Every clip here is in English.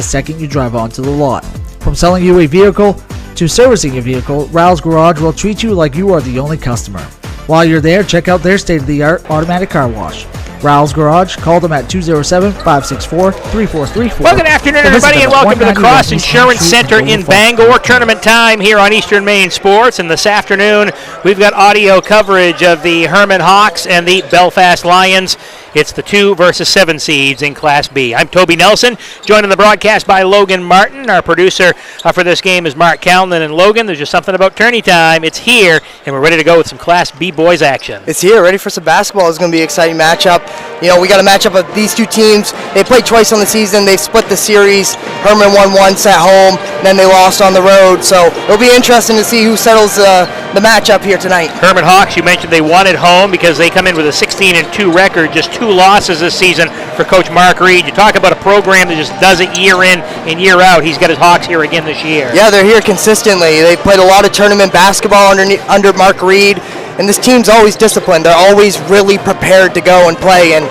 second you drive onto the lot. From selling you a vehicle to servicing a vehicle, Raoul's Garage will treat you like you are the only customer. While you're there, check out their state-of-the-art automatic car wash. Raoul's Garage. Call them at 207-564-3434. Well, good afternoon, everybody, and welcome to the Cross Insurance Center in Bangor. Tournament time here on Eastern Maine Sports. And this afternoon, we've got audio coverage of the Hermon Hawks and the Belfast Lions. It's the 2 versus 7 seeds in Class B. I'm Toby Nelson, joined in the broadcast by Logan Martin. Our producer for this game is Mark Callan. And Logan, there's just something about tourney time. It's here, and we're ready to go with some Class B boys action. It's here, ready for some basketball. It's going to be an exciting matchup. You know, we got a matchup of these two teams. They played twice on the season. They've split the series. Hermon won once at home, and then they lost on the road. So it'll be interesting to see who settles the matchup here tonight. Hermon Hawks, you mentioned they won at home because they come in with a 16-2 record, just 2 losses this season for Coach Mark Reed. You talk about a program that just does it year in and year out. He's got his Hawks here again this year. Yeah, they're here consistently. They've played a lot of tournament basketball under Mark Reed. And this team's always disciplined. They're always really prepared to go and play, and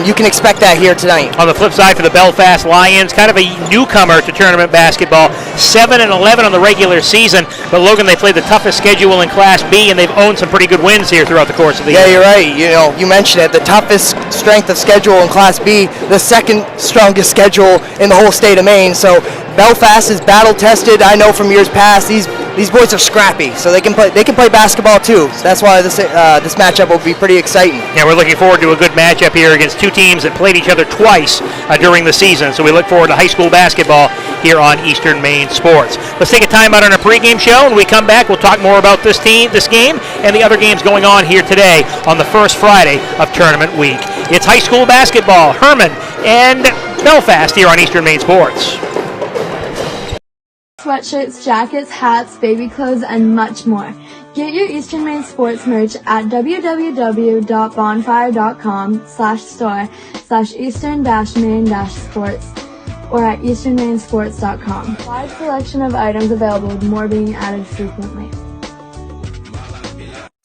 you can expect that here tonight. On the flip side for the Belfast Lions, kind of a newcomer to tournament basketball, 7-11 on the regular season. But Logan, they played the toughest schedule in Class B, and they've owned some pretty good wins here throughout the course of the year. Yeah, you're right. You know, you mentioned it. The toughest strength of schedule in Class B, the second strongest schedule in the whole state of Maine. So Belfast is battle tested. I know from years past these boys are scrappy, so they can play basketball too. So that's why this matchup will be pretty exciting. Yeah, we're looking forward to a good matchup here against two teams that played each other twice during the season. So we look forward to high school basketball here on Eastern Maine Sports. Let's take a time out on our pregame show. When we come back, we'll talk more about this game, and the other games going on here today on the first Friday of tournament week. It's high school basketball, Hermon and Belfast here on Eastern Maine Sports. Sweatshirts, jackets, hats, baby clothes, and much more. Get your Eastern Maine Sports merch at www.bonfire.com/store/eastern-maine-sports or at easternmainsports.com. Wide selection of items available with more being added frequently.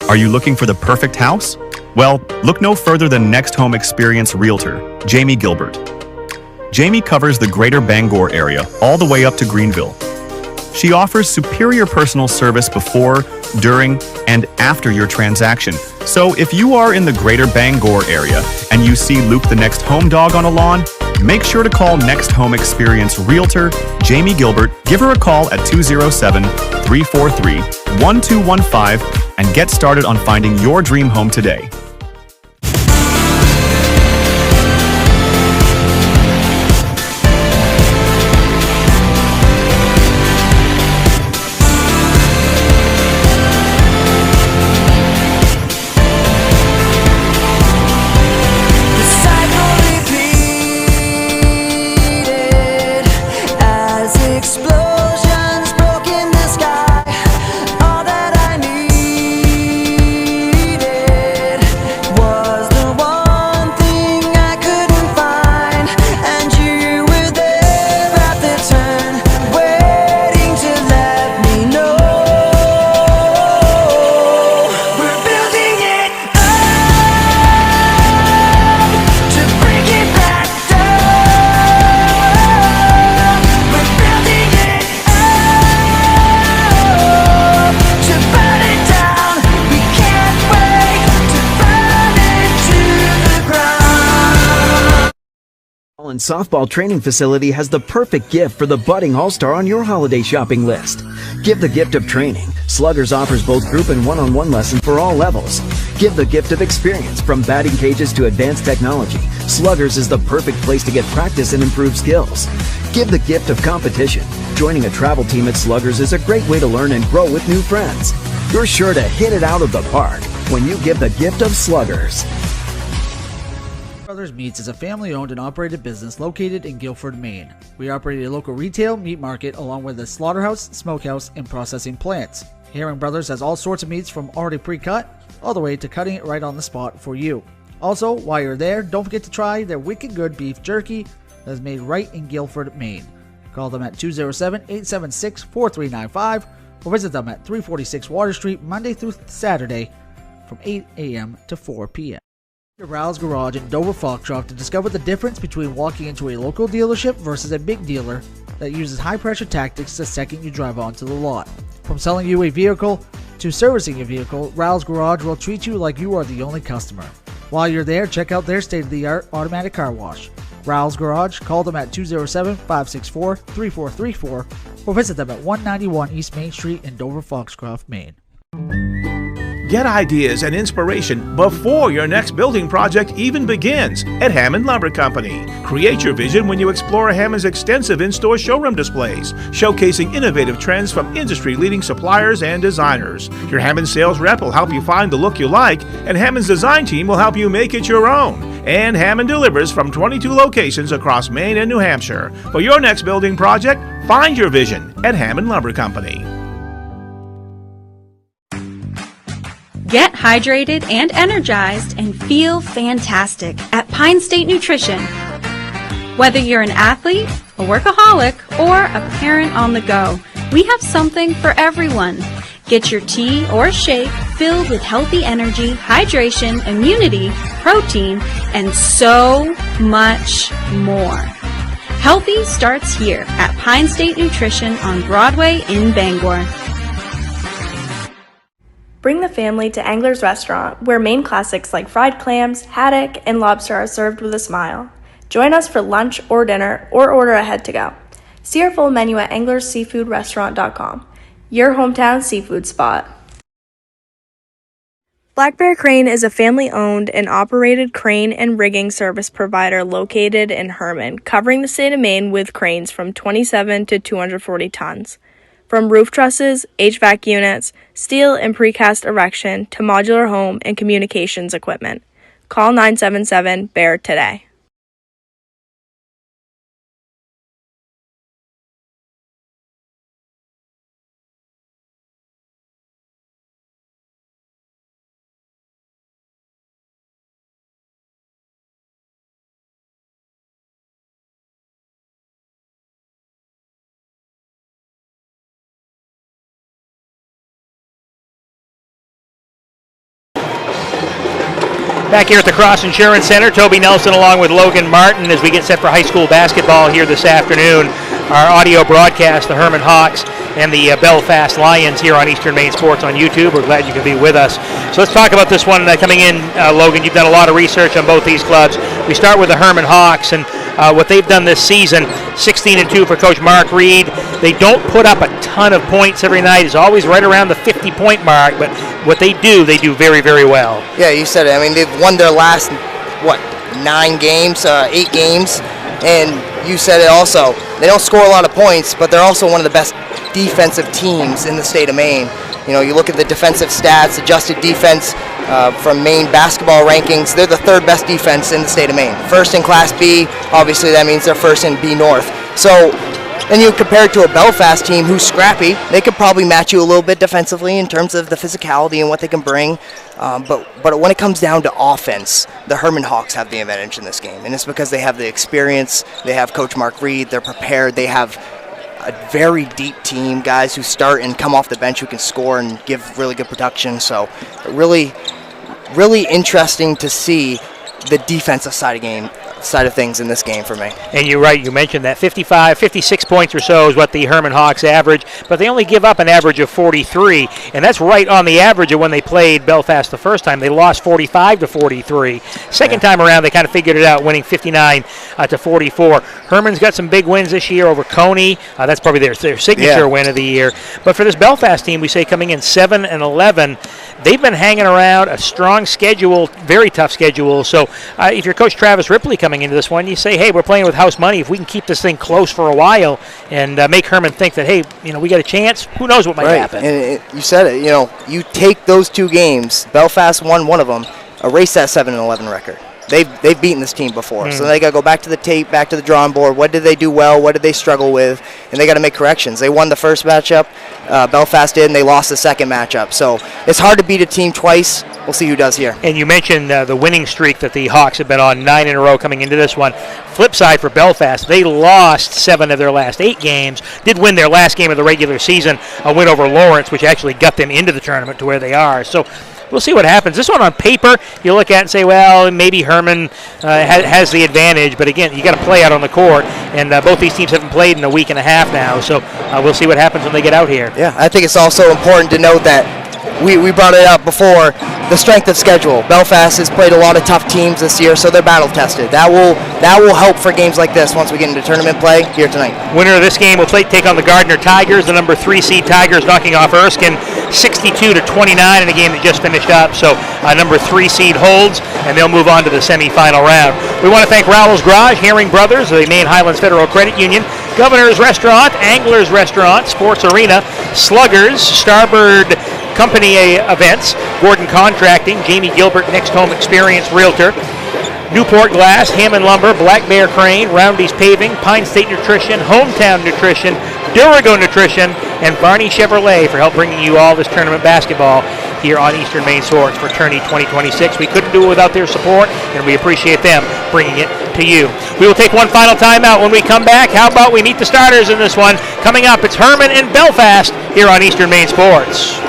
Are you looking for the perfect house? Well, look no further than Next Home Experience Realtor, Jamie Gilbert. Jamie covers the greater Bangor area all the way up to Greenville. She offers superior personal service before, during, and after your transaction. So if you are in the greater Bangor area and you see Luke the next home dog on a lawn, make sure to call Next Home Experience Realtor, Jamie Gilbert. Give her a call at 207-343-1215 and get started on finding your dream home today. Softball training facility has the perfect gift for the budding all-star on your holiday shopping list. Give the gift of training. Sluggers offers both group and one-on-one lessons for all levels. Give the gift of experience. From batting cages to advanced technology, Sluggers is the perfect place to get practice and improve skills. Give the gift of competition. Joining a travel team at Sluggers is a great way to learn and grow with new friends. You're sure to hit it out of the park when you give the gift of Sluggers. Brothers Meats is a family-owned and operated business located in Guilford, Maine. We operate a local retail meat market along with a slaughterhouse, smokehouse, and processing plants. Herring Brothers has all sorts of meats from already pre-cut all the way to cutting it right on the spot for you. Also, while you're there, don't forget to try their wicked good beef jerky that is made right in Guilford, Maine. Call them at 207-876-4395 or visit them at 346 Water Street Monday through Saturday from 8 a.m. to 4 p.m. Rouse Garage in Dover Foxcroft to discover the difference between walking into a local dealership versus a big dealer that uses high-pressure tactics the second you drive onto the lot. From selling you a vehicle to servicing your vehicle, Rouse Garage will treat you like you are the only customer. While you're there, check out their state-of-the-art automatic car wash. Rouse Garage, call them at 207-564-3434 or visit them at 191 East Main Street in Dover Foxcroft, Maine. Get ideas and inspiration before your next building project even begins at Hermon Lumber Company. Create your vision when you explore Hermon's extensive in-store showroom displays, showcasing innovative trends from industry-leading suppliers and designers. Your Hermon sales rep will help you find the look you like, and Hermon's design team will help you make it your own. And Hermon delivers from 22 locations across Maine and New Hampshire. For your next building project, find your vision at Hermon Lumber Company. Get hydrated and energized and feel fantastic at Pine State Nutrition. Whether you're an athlete, a workaholic, or a parent on the go, we have something for everyone. Get your tea or shake filled with healthy energy, hydration, immunity, protein, and so much more. Healthy starts here at Pine State Nutrition on Broadway in Bangor. Bring the family to Angler's Restaurant, where Maine classics like fried clams, haddock, and lobster are served with a smile. Join us for lunch or dinner, or order ahead to go. See our full menu at anglersseafoodrestaurant.com, your hometown seafood spot. Black Bear Crane is a family-owned and operated crane and rigging service provider located in Hermon, covering the state of Maine with cranes from 27 to 240 tons. From roof trusses, HVAC units, steel and precast erection to modular home and communications equipment. Call 977-BEAR today. Back here at the Cross Insurance Center, Toby Nelson along with Logan Martin as we get set for high school basketball here this afternoon. Our audio broadcast, the Hermon Hawks and the Belfast Lions here on Eastern Maine Sports on YouTube. We're glad you could be with us. So let's talk about this one coming in, Logan. You've done a lot of research on both these clubs. We start with the Hermon Hawks and what they've done this season, 16-2 for Coach Mark Reed. They don't put up a ton of points every night. It's always right around the 50-point mark, but what they do very, very well. Yeah, you said it. I mean, they've won their last, 8 games, and you said it also. They don't score a lot of points, but they're also one of the best defensive teams in the state of Maine. You know, you look at the defensive stats, adjusted defense from Maine basketball rankings, they're the third best defense in the state of Maine. First in Class B, obviously that means they're first in B North. So, and you compare it to a Belfast team who's scrappy, they could probably match you a little bit defensively in terms of the physicality and what they can bring. But when it comes down to offense, the Hermon Hawks have the advantage in this game. And it's because they have the experience, they have Coach Mark Reed, they're prepared, they have a very deep team, guys who start and come off the bench who can score and give really good production. So really, really interesting to see the defensive side of things in this game for me. And you're right, you mentioned that 56 points or so is what the Hermon Hawks average, but they only give up an average of 43, and that's right on the average of when they played Belfast the first time. They lost 45-43. Second time around, they kind of figured it out, winning 59-44. Hermon's got some big wins this year over Coney. That's probably their signature win of the year. But for this Belfast team, we say coming in 7-11, they've been hanging around a strong schedule, very tough schedule. So if you're Coach Travis Ripley coming into this one, you say, hey, we're playing with house money. If we can keep this thing close for a while and make Hermon think that, hey, we got a chance, who knows what might happen. And you said it, you take those two games, Belfast won one of them, erase that 7-11 record. They've beaten this team before, so they got to go back to the tape, back to the drawing board. What did they do well? What did they struggle with? And they got to make corrections. They won the first matchup, Belfast did, and they lost the second matchup. So it's hard to beat a team twice. We'll see who does here. And you mentioned the winning streak that the Hawks have been on, 9 in a row coming into this one. Flip side for Belfast, they lost 7 of their last 8 games, did win their last game of the regular season, a win over Lawrence, which actually got them into the tournament to where they are. So we'll see what happens. This one on paper, you look at and say, well, maybe Hermon has the advantage. But again, you got to play out on the court, and both these teams haven't played in a week and a half now. So we'll see what happens when they get out here. Yeah, I think it's also important to note that we brought it up before, the strength of schedule. Belfast has played a lot of tough teams this year, so they're battle tested. That will help for games like this once we get into tournament play here tonight. Winner of this game will take on the Gardner Tigers, the number 3 seed Tigers knocking off Erskine 62-29 in a game that just finished up. So number 3 seed holds, and they'll move on to the semifinal round. We want to thank Rowell's Garage, Herring Brothers, the Maine Highlands Federal Credit Union, Governor's Restaurant, Anglers Restaurant, Sports Arena, Sluggers, Starboard Company Events, Gordon Contracting, Jamie Gilbert, Next Home Experience Realtor, Newport Glass, Hammond Lumber, Black Bear Crane, Roundy's Paving, Pine State Nutrition, Hometown Nutrition, Durigo Nutrition, and Barney Chevrolet for help bringing you all this tournament basketball here on Eastern Maine Sports for Tourney 2026. We couldn't do it without their support, and we appreciate them bringing it to you. We will take one final timeout. When we come back, how about we meet the starters in this one? Coming up, it's Hermon and Belfast here on Eastern Maine Sports.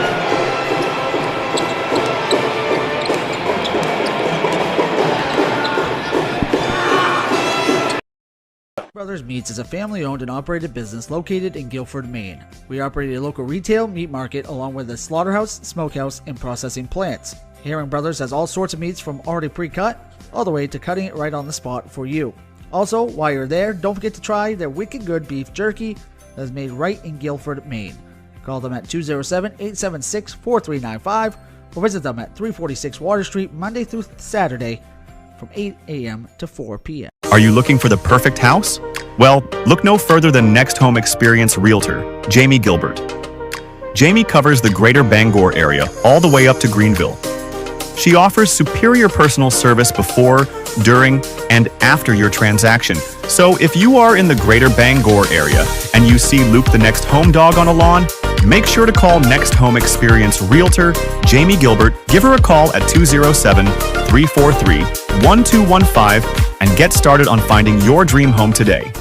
Brothers Meats is a family-owned and operated business located in Guilford, Maine. We operate a local retail meat market along with a slaughterhouse, smokehouse, and processing plants. Herring Brothers has all sorts of meats from already pre-cut all the way to cutting it right on the spot for you. Also, while you're there, don't forget to try their wicked good beef jerky that is made right in Guilford, Maine. Call them at 207-876-4395 or visit them at 346 Water Street Monday through Saturday from 8 a.m. to 4 p.m. Are you looking for the perfect house? Well, look no further than Next Home Experience Realtor, Jamie Gilbert. Jamie covers the greater Bangor area all the way up to Greenville. She offers superior personal service before, during, and after your transaction. So if you are in the greater Bangor area and you see Luke the next home dog on a lawn, make sure to call Next Home Experience Realtor, Jamie Gilbert. Give her a call at 207-343-1215 and get started on finding your dream home today.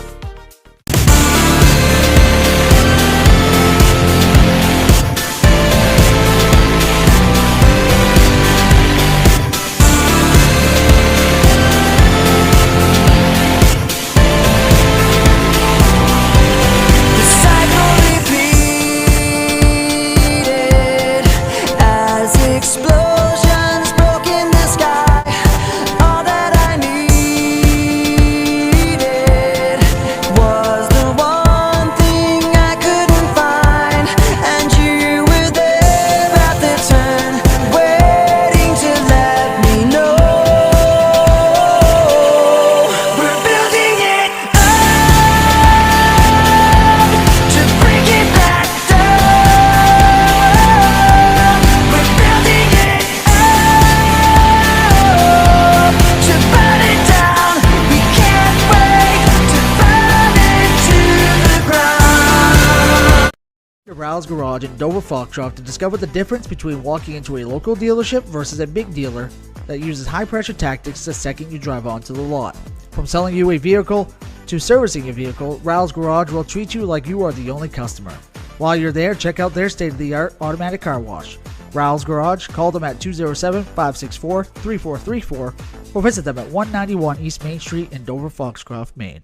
Rowell's Garage in Dover Foxcroft to discover the difference between walking into a local dealership versus a big dealer that uses high-pressure tactics the second you drive onto the lot. From selling you a vehicle to servicing your vehicle, Rowell's Garage will treat you like you are the only customer. While you're there, check out their state-of-the-art automatic car wash. Rowell's Garage, call them at 207-564-3434 or visit them at 191 East Main Street in Dover Foxcroft, Maine.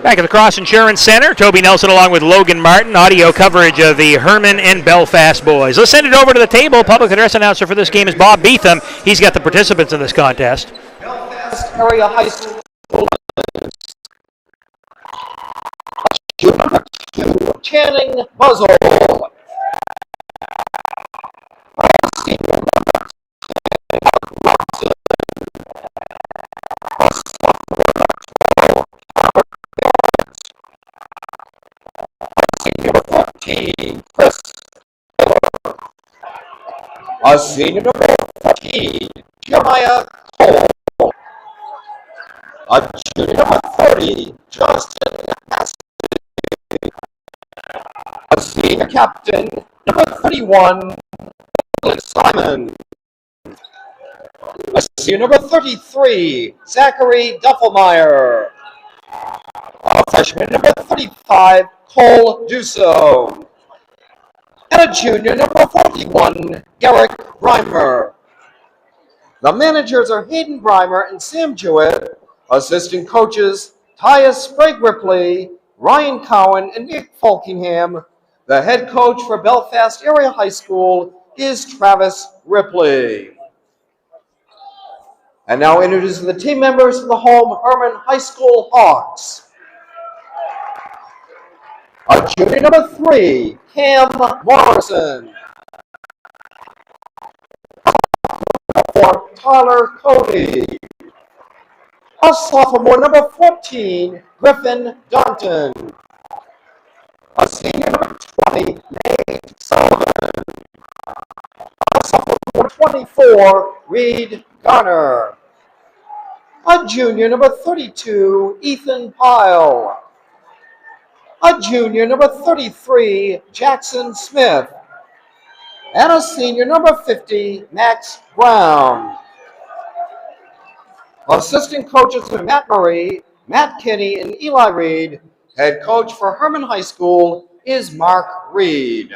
Back at the Cross Insurance Center, Toby Nelson along with Logan Martin, audio coverage of the Hermon and Belfast boys. Let's send it over to the table. Public address announcer for this game is Bob Beetham. He's got the participants in this contest. Belfast Area High School. Channing Muzzle. Chris. Senior number 14, Jeremiah Cole. Junior number 30, Justin Cassidy. Senior captain, number 31, Simon. Senior number 33, Zachary Duffelmeyer. A freshman, number 35, Cole Dusso. And a junior, number 41, Garrick Reimer. The managers are Hayden Breimer and Sam Jewett. Assistant coaches, Tyus Sprague Ripley, Ryan Cowan, and Nick Falkingham. The head coach for Belfast Area High School is Travis Ripley. And now introducing the team members of the home Hermon High School Hawks. A junior, number 3, Cam Morrison. For Tyler Cody. A sophomore, number 14, Griffin Dunton. A senior, number 20, Nate Sullivan. A sophomore, 24, Reed Garner. A junior, number 32, Ethan Pyle. A junior, number 33, Jackson Smith. And a senior, number 50, Max Brown. Assistant coaches are Matt Murray, Matt Kinney, and Eli Reed. Head coach for Hermon High School is Mark Reed.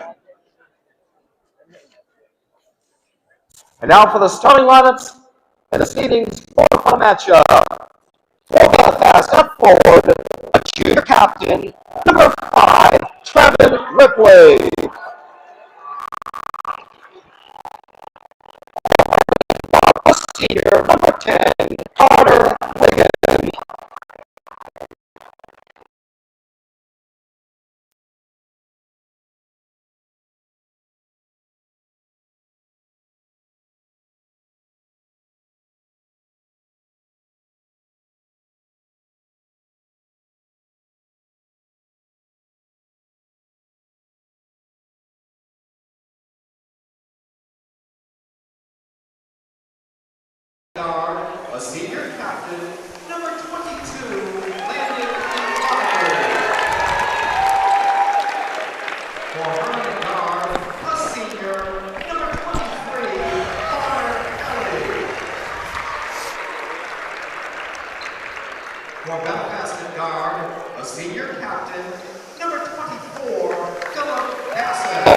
And now for the starting lineups and this evening's quarterfinal matchup. For Belfast, up forward, a junior captain, number 5, Trevin Ripley. A senior, number 10, Carter Wiggin. A senior captain, number 22, Landon Connolly. For Hermon guard, a senior, number 23, Connor Kelly. For Belfast guard, a senior captain, number 24, Philip Bassett.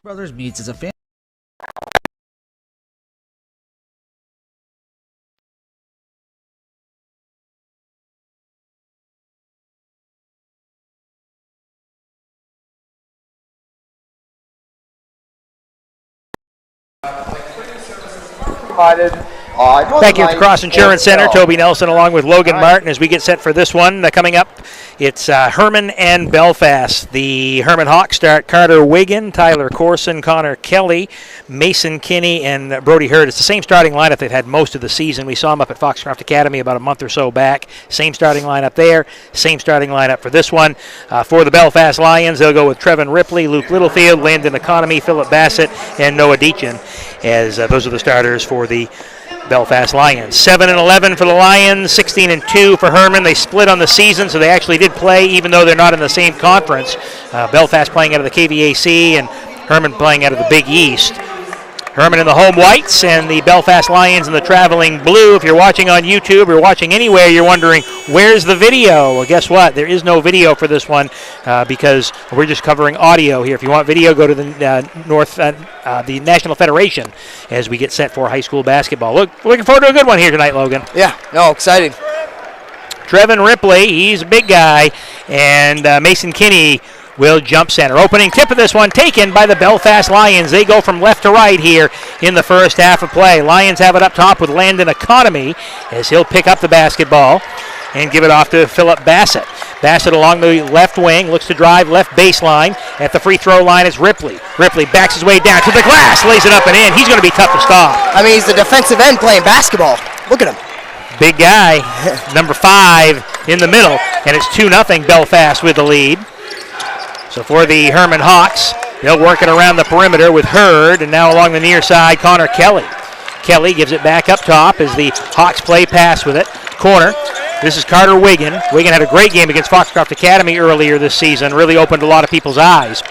Brothers Meats is a family. Provided. Thank you to Cross Insurance Center, Toby Nelson, along with Logan Martin, as we get set for this one. Coming up, it's Hermon and Belfast. The Hermon Hawks start Carter Wiggin, Tyler Corson, Connor Kelly, Mason Kinney, and Brody Hurd. It's the same starting lineup they've had most of the season. We saw them up at Foxcroft Academy about a month or so back. Same starting lineup there, same starting lineup for this one. For the Belfast Lions, they'll go with Trevin Ripley, Luke Littlefield, Landon Economy, Philip Bassett, and Noah Deachin, as those are the starters for the Belfast Lions. 7-11 for the Lions, 16-2 for Hermon. They split on the season, so they actually did play, even though they're not in the same conference. Belfast playing out of the KVAC and Hermon playing out of the Big East. Hermon in the home whites and the Belfast Lions in the traveling blue. If you're watching on YouTube or watching anywhere, you're wondering, where's the video? Well, guess what? There is no video for this one because we're just covering audio here. If you want video, go to the the National Federation as we get set for high school basketball. Looking forward to a good one here tonight, Logan. Yeah, no, exciting. Trevin Ripley, he's a big guy, and Mason Kinney will jump center. Opening tip of this one taken by the Belfast Lions. They go from left to right here in the first half of play. Lions have it up top with Landon Economy as he'll pick up the basketball and give it off to Philip Bassett. Bassett along the left wing, looks to drive left baseline. At the free throw line is Ripley. Ripley backs his way down to the glass, lays it up and in. He's going to be tough to stop. I mean, he's the defensive end playing basketball. Look at him. Big guy, number 5 in the middle, and it's 2-0 Belfast with the lead. So for the Hermon Hawks, they'll work it around the perimeter with Hurd, and now along the near side, Connor Kelly. Kelly gives it back up top as the Hawks play pass with it. Corner. This is Carter Wiggin. Wiggin had a great game against Foxcroft Academy earlier this season. Really opened a lot of people's eyes.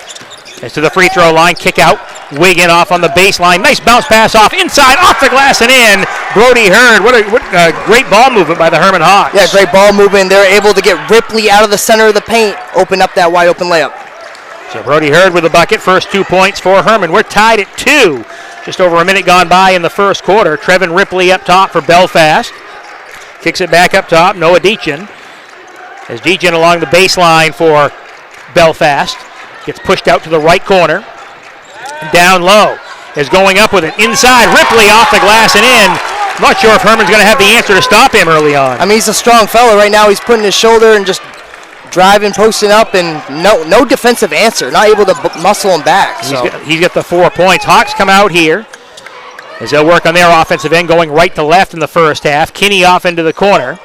As to the free throw line, kick out. Wiggin off on the baseline. Nice bounce pass off inside, off the glass and in. Brody Hurd. What a great ball movement by the Hermon Hawks. Yeah, great ball movement. They're able to get Ripley out of the center of the paint, open up that wide open layup. So Brody Hurd with the bucket. First 2 points for Hermon. We're tied at 2. Just over a minute gone by in the first quarter. Trevin Ripley up top for Belfast. Kicks it back up top. Noah Deachin. As Deachin along the baseline for Belfast. Gets pushed out to the right corner. Down low. Is going up with it. Inside. Ripley off the glass and in. I'm not sure if Hermon's going to have the answer to stop him early on. I mean, he's a strong fella right now. He's putting his shoulder and just driving, posting up, and no defensive answer. Not able to muscle him back. So. He's got the 4 points. Hawks come out here as they'll work on their offensive end, going right to left in the first half. Kinney off into the corner.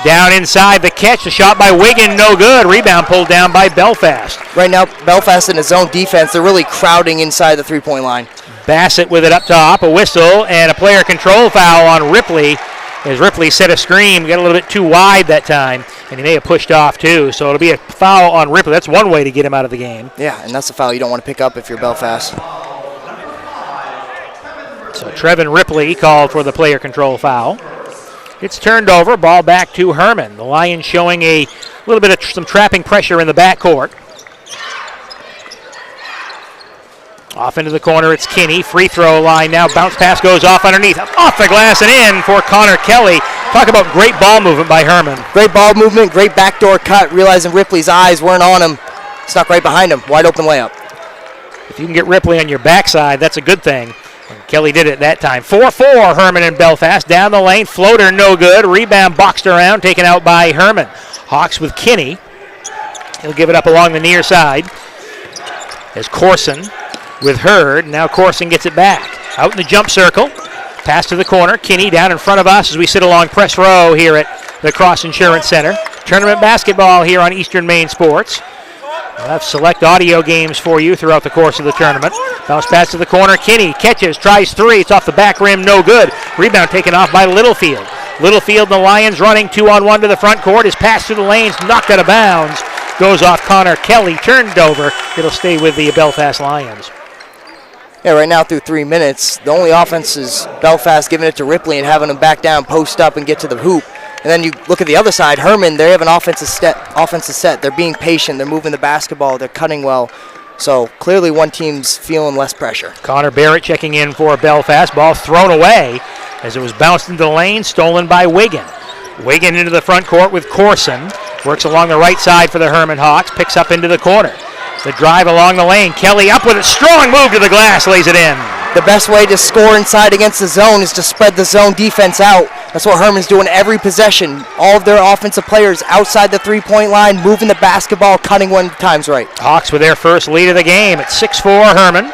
Down inside the catch. The shot by Wiggin, no good. Rebound pulled down by Belfast. Right now, Belfast in his own defense, they're really crowding inside the three-point line. Bassett with it up top. A whistle and a player control foul on Ripley. As Ripley set a screen, got a little bit too wide that time, and he may have pushed off too. So it'll be a foul on Ripley. That's one way to get him out of the game. Yeah, and that's a foul you don't want to pick up if you're Belfast. So Trevin Ripley called for the player control foul. It's turned over, ball back to Hermon. The Lions showing a little bit of some trapping pressure in the backcourt. Off into the corner, it's Kinney. Free throw line now. Bounce pass goes off underneath. Off the glass and in for Connor Kelly. Talk about great ball movement by Hermon. Great ball movement, great backdoor cut, realizing Ripley's eyes weren't on him. Snuck right behind him. Wide open layup. If you can get Ripley on your backside, that's a good thing. And Kelly did it that time. 4-4, Hermon and Belfast. Down the lane, floater no good. Rebound boxed around, taken out by Hermon. Hawks with Kinney. He'll give it up along the near side. As Corson with Hurd. Now Corson gets it back. Out in the jump circle. Pass to the corner. Kinney down in front of us as we sit along press row here at the Cross Insurance Center. Tournament basketball here on Eastern Maine Sports. We'll have select audio games for you throughout the course of the tournament. Bounce pass to the corner. Kinney catches, tries three. It's off the back rim, no good. Rebound taken off by Littlefield. Littlefield and the Lions running 2-on-1 to the front court. His pass through the lanes, knocked out of bounds. Goes off Connor Kelly, turned over. It'll stay with the Belfast Lions. Yeah, right now through 3 minutes, the only offense is Belfast giving it to Ripley and having him back down, post up, and get to the hoop. And then you look at the other side, Hermon, they have an offensive set. They're being patient. They're moving the basketball. They're cutting well. So clearly one team's feeling less pressure. Connor Barrett checking in for Belfast. Ball thrown away as it was bounced into the lane, stolen by Wiggin. Wiggin into the front court with Corson. Works along the right side for the Hermon Hawks. Picks up into the corner. The drive along the lane. Kelly up with a strong move to the glass. Lays it in. The best way to score inside against the zone is to spread the zone defense out. That's what Hermon's doing every possession. All of their offensive players outside the three-point line, moving the basketball, cutting when time's right. Hawks with their first lead of the game at 6-4 Hermon.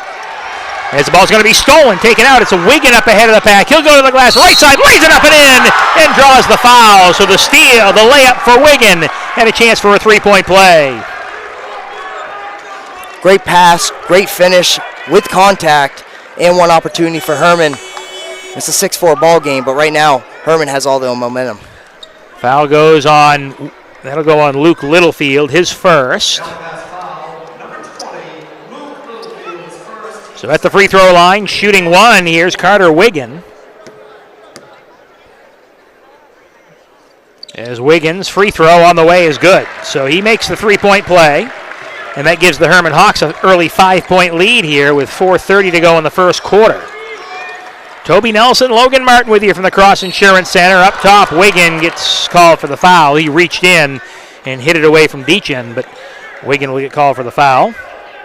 As the ball's going to be stolen, taken out. It's a Wiggin up ahead of the pack. He'll go to the glass, right side, lays it up and in, and draws the foul. So the steal, the layup for Wiggin, and a chance for a three-point play. Great pass, great finish with contact, and one opportunity for Hermon. It's a 6-4 ball game, but right now, Hermon has all the momentum. Foul goes on, that'll go on Luke Littlefield, his first. So at the free throw line, shooting one, here's Carter Wiggin. As Wiggins' free throw on the way is good. So he makes the three-point play. And that gives the Hermon Hawks an early 5-point lead here with 4:30 to go in the first quarter. Toby Nelson, Logan Martin with you from the Cross Insurance Center. Up top, Wiggin gets called for the foul. He reached in and hit it away from Deachin, but Wiggin will get called for the foul.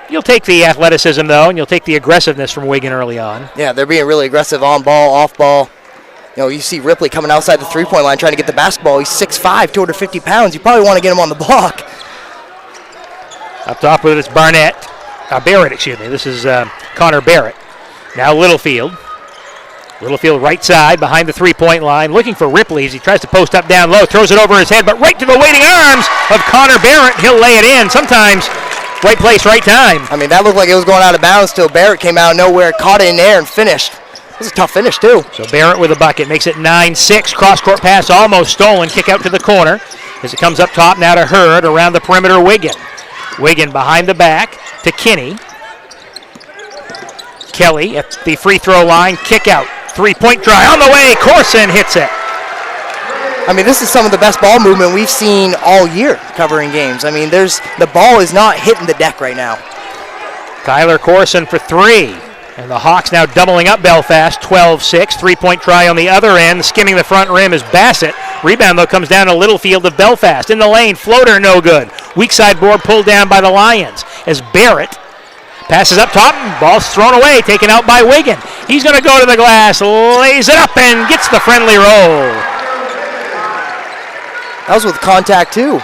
You'll take the athleticism, though, and you'll take the aggressiveness from Wiggin early on. Yeah, they're being really aggressive on ball, off ball. You know, you see Ripley coming outside the three-point line trying to get the basketball. He's 6'5", 250 pounds. You probably want to get him on the block. Up top with it, it's Barrett, excuse me. This is Connor Barrett. Now Littlefield. Littlefield right side behind the three-point line, looking for Ripley as he tries to post up down low, throws it over his head, but right to the waiting arms of Connor Barrett. He'll lay it in. Sometimes right place, right time. I mean, that looked like it was going out of bounds till Barrett came out of nowhere, caught it in there, and finished. It was a tough finish, too. So Barrett with a bucket makes it 9-6. Cross-court pass almost stolen. Kick out to the corner as it comes up top now to Hurd. Around the perimeter, Wiggin. Wiggin behind the back to Kinney. Kelly at the free throw line. Kick out. Three-point try on the way. Corson hits it. I mean, this is some of the best ball movement we've seen all year covering games. I mean, the ball is not hitting the deck right now. Tyler Corson for three. And the Hawks now doubling up Belfast, 12-6. Three-point try on the other end. Skimming the front rim is Bassett. Rebound, though, comes down to Littlefield of Belfast. In the lane, floater, no good. Weak side board pulled down by the Lions as Barrett passes up top. Ball's thrown away, taken out by Wiggin. He's going to go to the glass, lays it up, and gets the friendly roll. That was with contact, too.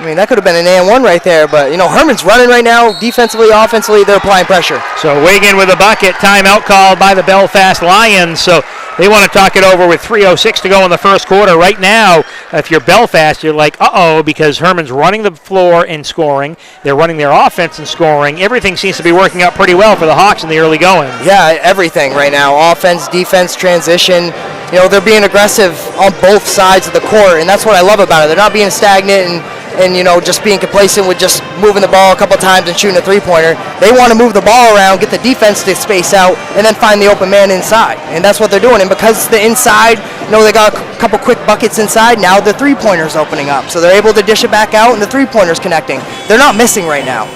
I mean, that could have been an and one right there, but, Hermon's running right now. Defensively, offensively, they're applying pressure. So Wiggin with a bucket. Timeout called by the Belfast Lions. So they want to talk it over with 3:06 to go in the first quarter. Right now, if you're Belfast, you're like, uh-oh, because Hermon's running the floor and scoring. They're running their offense and scoring. Everything seems to be working out pretty well for the Hawks in the early going. Yeah, everything right now. Offense, defense, transition. They're being aggressive on both sides of the court, and that's what I love about it. They're not being stagnant and just being complacent with just moving the ball a couple times and shooting a three-pointer. They want to move the ball around, get the defense to space out, and then find the open man inside. And that's what they're doing. And because the inside, they got a couple quick buckets inside, now the three-pointer's opening up. So they're able to dish it back out, and the three-pointer's connecting. They're not missing right now.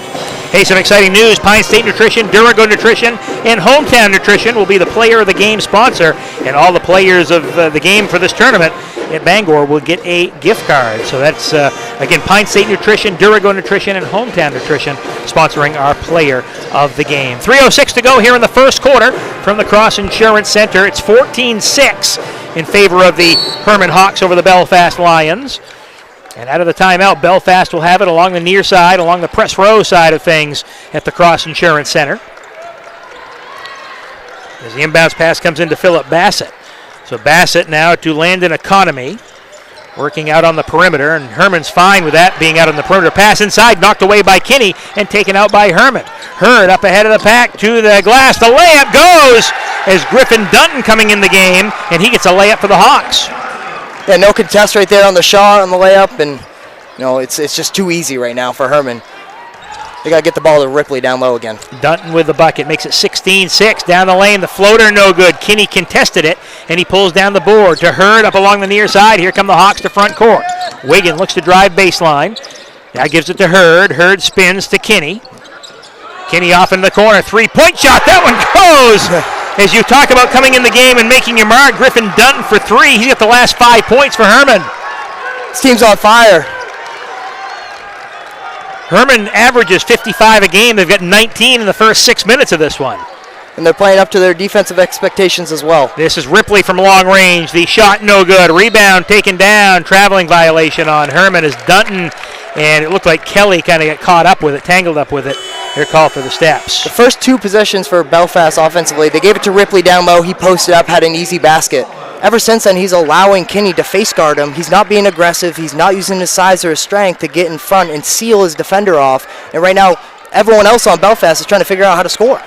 Hey, some exciting news. Pine State Nutrition, Durago Nutrition, and Hometown Nutrition will be the player of the game sponsor, and all the players of the game for this tournament at Bangor will get a gift card. So that's, again, Pine State Nutrition, Durago Nutrition, and Hometown Nutrition sponsoring our player of the game. 3:06 to go here in the first quarter from the Cross Insurance Center. It's 14-6 in favor of the Hermon Hawks over the Belfast Lions. And out of the timeout, Belfast will have it along the near side, along the press row side of things at the Cross Insurance Center. As the inbounds pass comes into Philip Bassett. So Bassett now to Landon Economy, working out on the perimeter, and Hermon's fine with that being out on the perimeter. Pass inside, knocked away by Kinney, and taken out by Hermon. Hurd up ahead of the pack to the glass. The layup goes as Griffin Dunton coming in the game, and he gets a layup for the Hawks. Yeah, no contest right there on the shot, on the layup, and it's just too easy right now for Hermon. They got to get the ball to Ripley down low again. Dunton with the bucket makes it 16-6 down the lane. The floater no good. Kinney contested it, and he pulls down the board to Hurd up along the near side. Here come the Hawks to front court. Wiggin looks to drive baseline. Now gives it to Hurd. Hurd spins to Kinney. Kinney off in the corner. Three-point shot. That one goes. As you talk about coming in the game and making your mark, Griffin Dunton for three. He's got the last 5 points for Hermon. This team's on fire. Hermon averages 55 a game. They've got 19 in the first 6 minutes of this one. And they're playing up to their defensive expectations as well. This is Ripley from long range. The shot no good. Rebound taken down. Traveling violation on Hermon as Dunton, and it looked like Kelly kind of got caught up with it, tangled up with it. Their call for the steps. The first two possessions for Belfast offensively, they gave it to Ripley down low. He posted up, had an easy basket. Ever since then, he's allowing Kinney to face guard him. He's not being aggressive. He's not using his size or his strength to get in front and seal his defender off. And right now, everyone else on Belfast is trying to figure out how to score.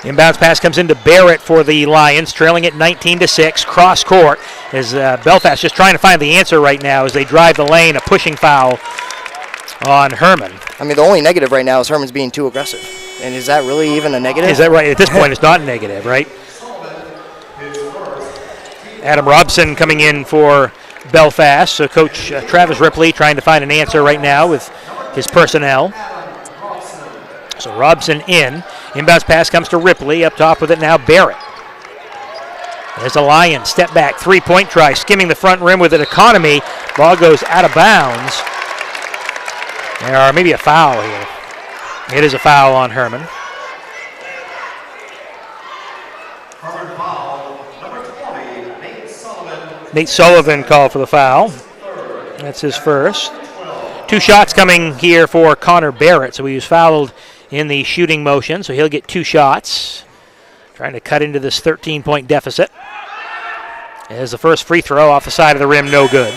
Inbounds pass comes into Barrett for the Lions, trailing it 19-6, cross court. As Belfast just trying to find the answer right now as they drive the lane, a pushing foul on Hermon. I mean, the only negative right now is Hermon's being too aggressive. And is that really even a negative? Is that right? At this point, it's not negative, right? Adam Robson coming in for Belfast. So Coach Travis Ripley trying to find an answer right now with his personnel. So Robson in. Inbounds pass comes to Ripley. Up top with it now, Barrett. There's a Lion. Step back. Three-point try. Skimming the front rim with an Economy. Ball goes out of bounds. Or maybe a foul here. It is a foul on Hermon. Nate Sullivan called for the foul. That's his first. 2 shots coming here for Connor Barrett. So he was fouled in the shooting motion, so he'll get 2 shots. Trying to cut into this 13-point deficit. As the first free throw off the side of the rim, no good.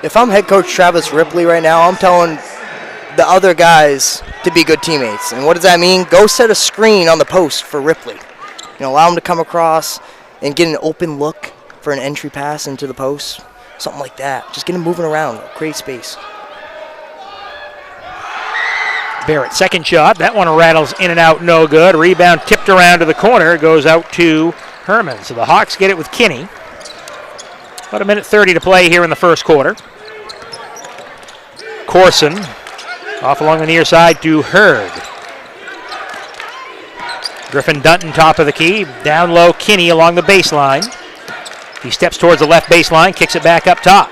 If I'm head coach Travis Ripley right now, I'm telling the other guys to be good teammates. And what does that mean? Go set a screen on the post for Ripley. Allow him to come across and get an open look for an entry pass into the post. Something like that. Just get him moving around. Create space. Barrett, second shot. That one rattles in and out, no good. Rebound tipped around to the corner, goes out to Hermon. So the Hawks get it with Kinney. About 1:30 to play here in the first quarter. Corson off along the near side to Hurd. Griffin Dunton top of the key. Down low, Kinney along the baseline. He steps towards the left baseline, kicks it back up top.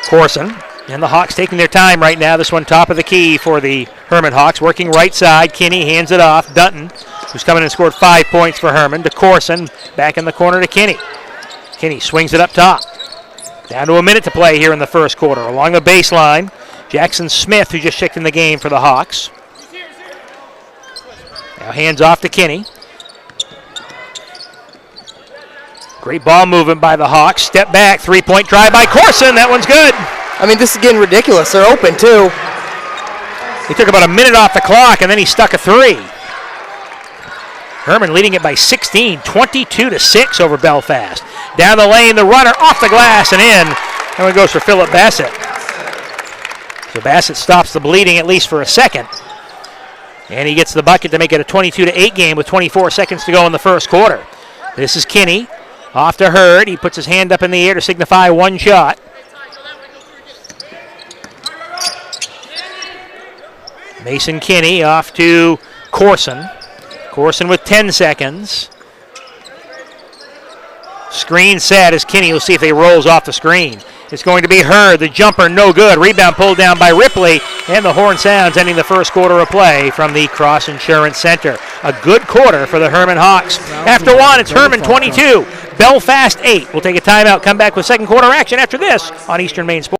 Corson. And the Hawks taking their time right now. This one top of the key for the Hermon Hawks. Working right side. Kinney hands it off. Dunton, who's coming in and scored 5 points for Hermon, to Corson. Back in the corner to Kinney. Kinney swings it up top. Down to 1 minute to play here in the first quarter. Along the baseline, Jackson Smith, who just checked in the game for the Hawks. Now hands off to Kinney. Great ball movement by the Hawks. Step back, three-point try by Corson. That one's good. This is getting ridiculous. They're open, too. He took about a minute off the clock, and then he stuck a three. Hermon leading it by 16, 22-6 over Belfast. Down the lane, the runner off the glass and in. That one goes for Philip Bassett. So Bassett stops the bleeding at least for a second. And he gets the bucket to make it a 22-8 game with 24 seconds to go in the first quarter. This is Kinney. Off to Hurd. He puts his hand up in the air to signify one shot. Mason Kinney off to Corson. Corson with 10 seconds. Screen set as Kinney will see if he rolls off the screen. It's going to be Hurd. The jumper, no good. Rebound pulled down by Ripley. And the horn sounds, ending the first quarter of play from the Cross Insurance Center. A good quarter for the Hermon Hawks. After one, it's Hermon 22, Belfast 8. We'll take a timeout, come back with second quarter action after this on Eastern Maine Sports.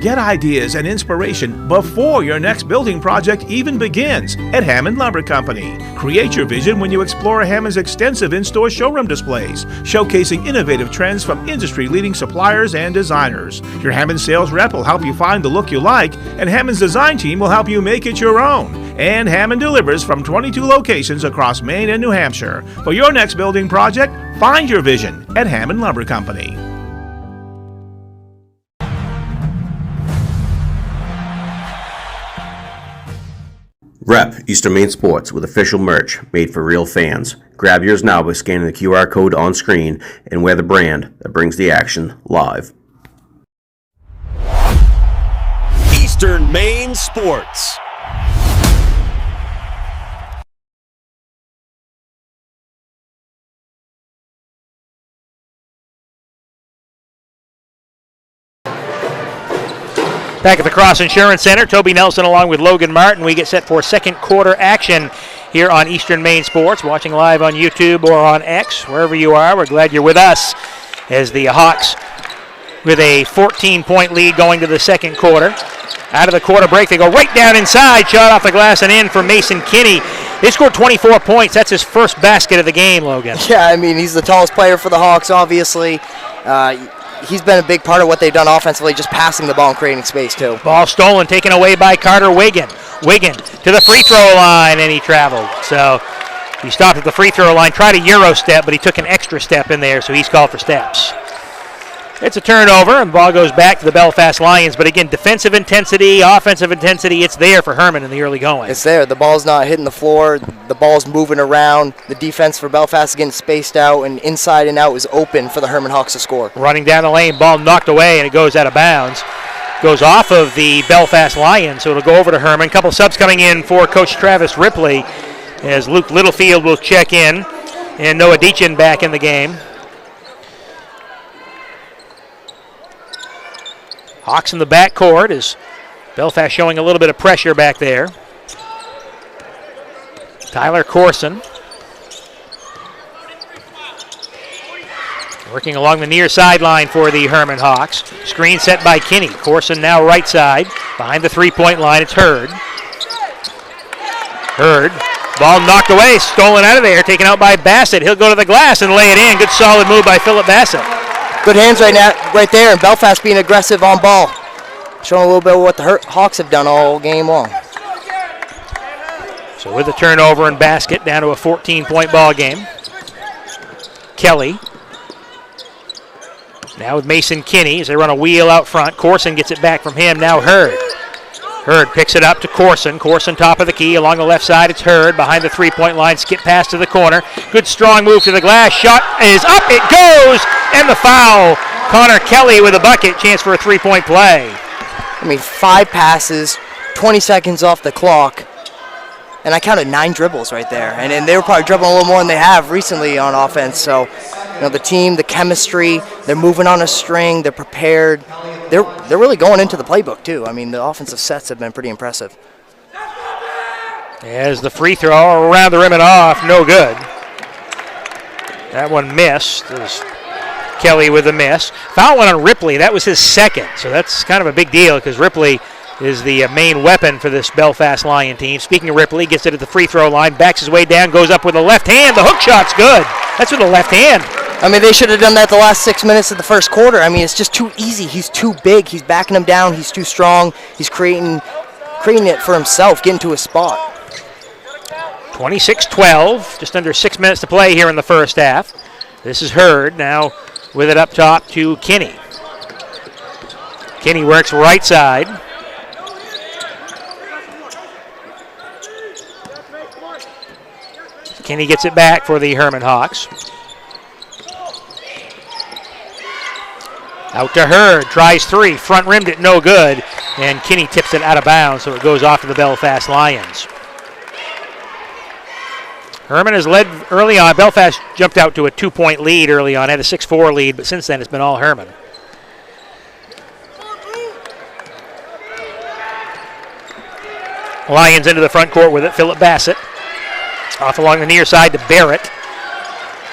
Get ideas and inspiration before your next building project even begins at Hermon Lumber Company. Create your vision when you explore Hermon's extensive in-store showroom displays, showcasing innovative trends from industry-leading suppliers and designers. Your Hermon sales rep will help you find the look you like, and Hermon's design team will help you make it your own. And Hermon delivers from 22 locations across Maine and New Hampshire. For your next building project, find your vision at Hermon Lumber Company. Rep Eastern Maine Sports with official merch made for real fans. Grab yours now by scanning the QR code on screen and wear the brand that brings the action live. Eastern Maine Sports. Back at the Cross Insurance Center, Toby Nelson along with Logan Martin. We get set for second quarter action here on Eastern Maine Sports. Watching live on YouTube or on X, wherever you are, we're glad you're with us as the Hawks with a 14-point lead going to the second quarter. Out of the quarter break, they go right down inside. Shot off the glass and in for Mason Kinney. They scored 24 points. That's his first basket of the game, Logan. Yeah, he's the tallest player for the Hawks, obviously. He's been a big part of what they've done offensively, just passing the ball and creating space, too. Ball stolen, taken away by Carter Wiggin. Wiggin to the free throw line, and he traveled. So he stopped at the free throw line, tried a Euro step, but he took an extra step in there, so he's called for steps. It's a turnover, and the ball goes back to the Belfast Lions. But again, defensive intensity, offensive intensity, it's there for Hermon in the early going. It's there. The ball's not hitting the floor. The ball's moving around. The defense for Belfast is getting spaced out, and inside and out is open for the Hermon Hawks to score. Running down the lane, ball knocked away, and it goes out of bounds. Goes off of the Belfast Lions, so it'll go over to Hermon. Couple subs coming in for Coach Travis Ripley as Luke Littlefield will check in, and Noah Deachin back in the game. Hawks in the backcourt as Belfast showing a little bit of pressure back there. Tyler Corson working along the near sideline for the Hermon Hawks. Screen set by Kinney. Corson now right side. Behind the three-point line, it's Hurd. Hurd. Ball knocked away, stolen out of there, taken out by Bassett. He'll go to the glass and lay it in. Good solid move by Philip Bassett. Good hands right there, and Belfast being aggressive on ball. showing a little bit of what the Hawks have done all game long. So with the turnover and basket, down to a 14-point ball game. Kelly. Now with Mason Kinney as they run a wheel out front. Corson gets it back from him. Now Hurd. Hurd picks it up to Corson. Corson top of the key. Along the left side, it's Hurd. Behind the three-point line, skip pass to the corner. Good strong move to the glass. Shot is up. It goes. And the foul. Connor Kelly with a bucket. Chance for a three-point play. I mean, 5 passes, 20 seconds off the clock. And I counted 9 dribbles right there. And they were probably dribbling a little more than they have recently on offense. So, the team, the chemistry, they're moving on a string. They're prepared. They're really going into the playbook, too. I mean, the offensive sets have been pretty impressive. As the free throw around the rim and off, no good. That one missed. There's Kelly with a miss. Foul went on Ripley. That was his second. So that's kind of a big deal because Ripley is the main weapon for this Belfast Lion team. Speaking of Ripley, gets it at the free throw line, backs his way down, goes up with a left hand. The hook shot's good. That's with the left hand. I mean, they should have done that the last 6 minutes of the first quarter. I mean, it's just too easy. He's too big. He's backing him down. He's too strong. He's creating it for himself, getting to his spot. 26-12, just under 6 minutes to play here in the first half. This is Hurd now with it up top to Kinney. Kinney works right side. Kinney gets it back for the Hermon Hawks. Out to Hurd, tries 3, front rimmed it, no good, and Kinney tips it out of bounds, so it goes off to the Belfast Lions. Hermon has led early on. Belfast jumped out to a 2-point lead early on, had a 6-4 lead, but since then it's been all Hermon. Lions into the front court with it, Philip Bassett. Off along the near side to Barrett.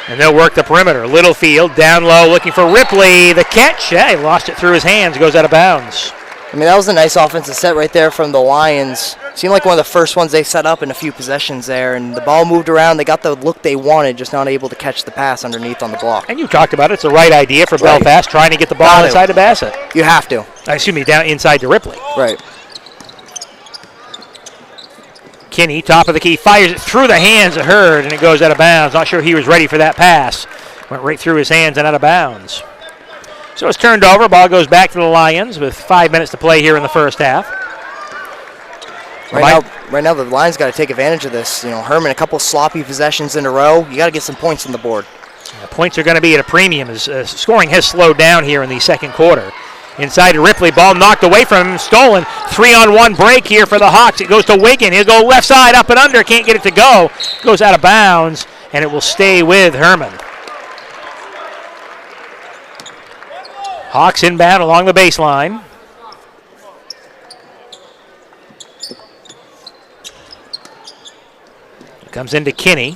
And they'll work the perimeter. Littlefield down low looking for Ripley. The catch, he lost it through his hands, goes out of bounds. I mean, that was a nice offensive set right there from the Lions. Seemed like one of the first ones they set up in a few possessions there, and the ball moved around. They got the look they wanted, just not able to catch the pass underneath on the block. And you talked about it. It's the right idea for Belfast, trying to get the ball inside to Bassett. You have to. Excuse me, down inside to Ripley. Right. Kinney, top of the key, fires it through the hands of Hurd, and it goes out of bounds. Not sure he was ready for that pass. Went right through his hands and out of bounds. So it's turned over. Ball goes back to the Lions with 5 minutes to play here in the first half. Right now the Lions got to take advantage of this. Hermon, a couple sloppy possessions in a row. You got to get some points on the board. Points are going to be at a premium as scoring has slowed down here in the second quarter. Inside to Ripley, ball knocked away from him, stolen. 3-on-1 break here for the Hawks. It goes to Wiggin. He'll go left side, up and under, can't get it to go. Goes out of bounds, and it will stay with Hermon. Hawks inbound along the baseline. Comes into Kinney.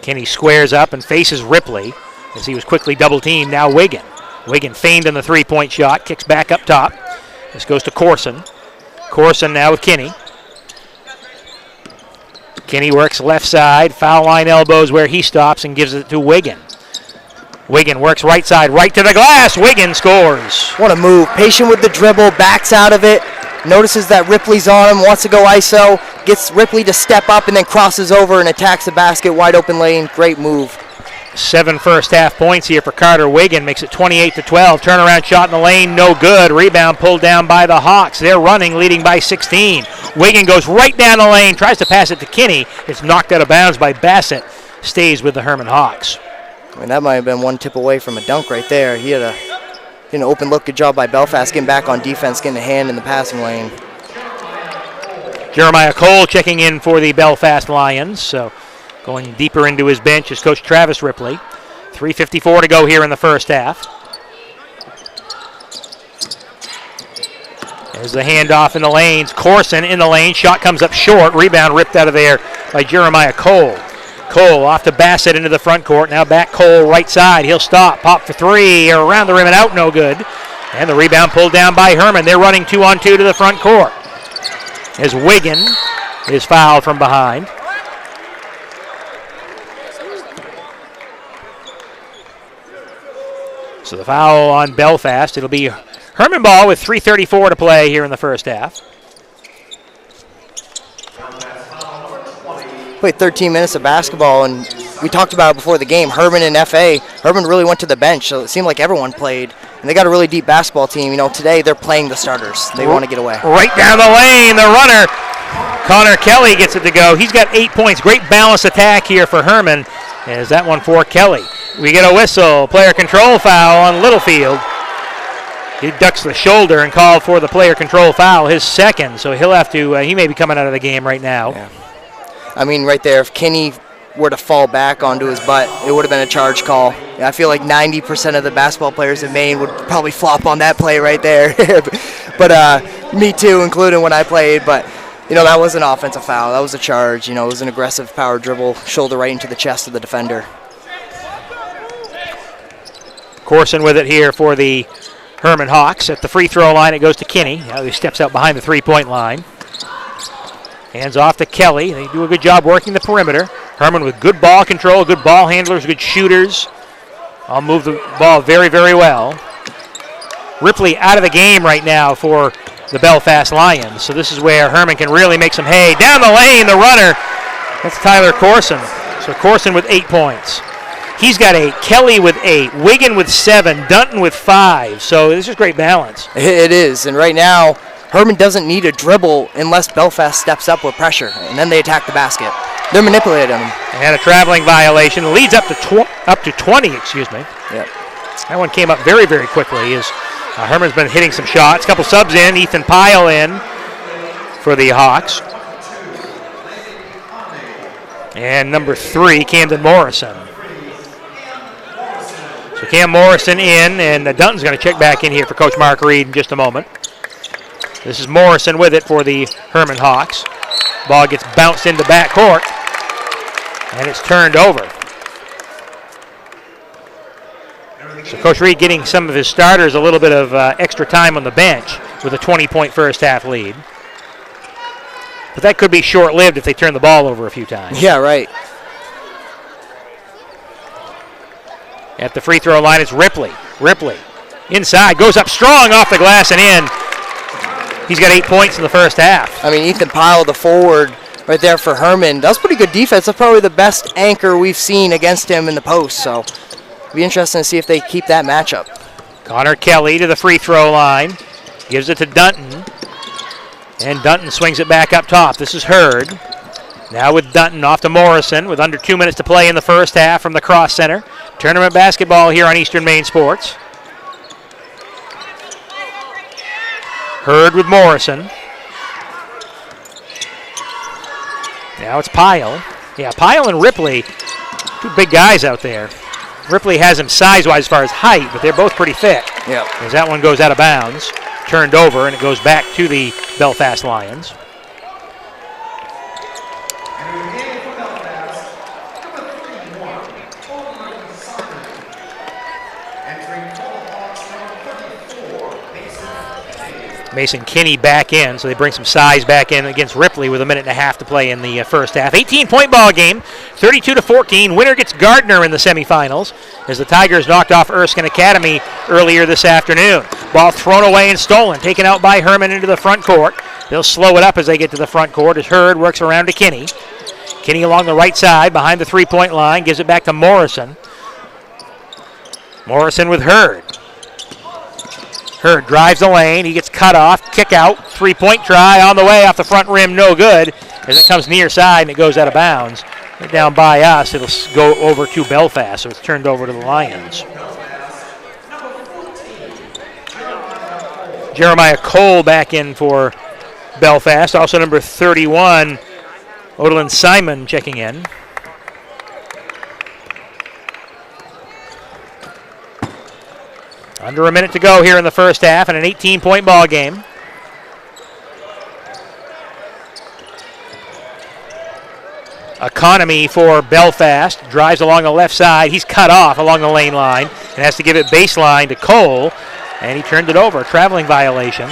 Kinney squares up and faces Ripley as he was quickly double-teamed. Now Wiggin. Wiggin feigned on the three-point shot, kicks back up top. This goes to Corson. Corson now with Kinney. Kinney works left side, foul line elbows where he stops and gives it to Wiggin. Wiggin works right side, right to the glass. Wiggin scores. What a move. Patient with the dribble, backs out of it. Notices that Ripley's on him, wants to go ISO, gets Ripley to step up and then crosses over and attacks the basket, wide open lane. Great move. 7 first half points here for Carter Wiggin, makes it 28-12. Turnaround shot in the lane, no good. Rebound pulled down by the Hawks. They're running, leading by 16. Wiggin goes right down the lane, tries to pass it to Kinney. It's knocked out of bounds by Bassett. Stays with the Hermon Hawks. I mean, that might have been one tip away from a dunk right there. He had an open look. Good job by Belfast getting back on defense, getting a hand in the passing lane. Jeremiah Cole checking in for the Belfast Lions. So going deeper into his bench is Coach Travis Ripley. 3:54 to go here in the first half. There's the handoff in the lanes. Corson in the lane. Shot comes up short. Rebound ripped out of there by Jeremiah Cole. Cole off to Bassett into the front court. Now back Cole right side. He'll stop. Pop for three. Around the rim and out. No good. And the rebound pulled down by Hermon. They're running 2-on-2 to the front court. As Wiggin is fouled from behind. So the foul on Belfast. It'll be Hermon ball with 3:34 to play here in the first half. Played 13 minutes of basketball, and we talked about it before the game. Hermon and FA. Hermon really went to the bench, so it seemed like everyone played. And they got a really deep basketball team. You know, today they're playing the starters. They want to get away. Right down the lane, the runner. Connor Kelly gets it to go. He's got 8 points. Great balanced attack here for Hermon. Is that one for Kelly? We get a whistle. Player control foul on Littlefield. He ducks the shoulder and called for the player control foul, his second. So he'll have to, he may be coming out of the game right now. Yeah. I mean, right there, if Kinney were to fall back onto his butt, it would have been a charge call. I feel like 90% of the basketball players in Maine would probably flop on that play right there. But me too, including when I played. But, you know, that was an offensive foul. That was a charge. You know, it was an aggressive power dribble, shoulder right into the chest of the defender. Corson with it here for the Hermon Hawks. At the free throw line, it goes to Kinney. Now he steps out behind the three-point line. Hands off to Kelly. They do a good job working the perimeter. Hermon with good ball control, good ball handlers, good shooters. I'll move the ball very, very well. Ripley out of the game right now for the Belfast Lions. So this is where Hermon can really make some hay. Down the lane, the runner. That's Tyler Corson. So Corson with 8 points. He's got 8. Kelly with 8. Wiggin with 7. Dunton with 5. So this is great balance. It is. And right now, Hermon doesn't need a dribble unless Belfast steps up with pressure, and then they attack the basket. They're manipulating him. And a traveling violation. Leads up to 20, excuse me. Yep. That one came up very, very quickly as Hermon's been hitting some shots. Couple subs in. Ethan Pyle in for the Hawks. And number 3, Camden Morrison. So Cam Morrison in, and Dunton's going to check back in here for Coach Mark Reed in just a moment. This is Morrison with it for the Hermon Hawks. Ball gets bounced into backcourt, and it's turned over. So Coach Reed getting some of his starters a little bit of extra time on the bench with a 20-point first-half lead. But that could be short-lived if they turn the ball over a few times. Yeah, right. At the free throw line, it's Ripley. Ripley inside, goes up strong off the glass and in. He's got 8 points in the first half. I mean, Ethan Pyle, the forward, right there for Hermon. That was pretty good defense. That's probably the best anchor we've seen against him in the post. So it'll be interesting to see if they keep that matchup. Connor Kelly to the free throw line. Gives it to Dunton. And Dunton swings it back up top. This is Hurd. Now with Dunton off to Morrison with under 2 minutes to play in the first half from the cross center. Tournament basketball here on Eastern Maine Sports. Hurd with Morrison. Now it's Pyle. Yeah, Pyle and Ripley, 2 big guys out there. Ripley has him size-wise as far as height, but they're both pretty thick. Yep. As that one goes out of bounds, turned over, and it goes back to the Belfast Lions. Mason Kinney back in, so they bring some size back in against Ripley with a minute and a half to play in the first half. 18-point ball game, 32-14. Winner gets Gardner in the semifinals as the Tigers knocked off Erskine Academy earlier this afternoon. Ball thrown away and stolen, taken out by Hermon into the front court. They'll slow it up as they get to the front court as Hurd works around to Kinney. Kinney along the right side behind the three-point line, gives it back to Morrison. Morrison with Hurd. Hurd drives the lane. He gets cut off. Kick out. Three-point try on the way off the front rim. No good. As it comes near side and it goes out of bounds. Down by us. It'll go over to Belfast. So it's turned over to the Lions. Jeremiah Cole back in for Belfast. Also number 31, Odalyn Simon checking in. Under a minute to go here in the first half and an 18-point ball game. Economy for Belfast. Drives along the left side. He's cut off along the lane line and has to give it baseline to Cole. And he turned it over. Traveling violation.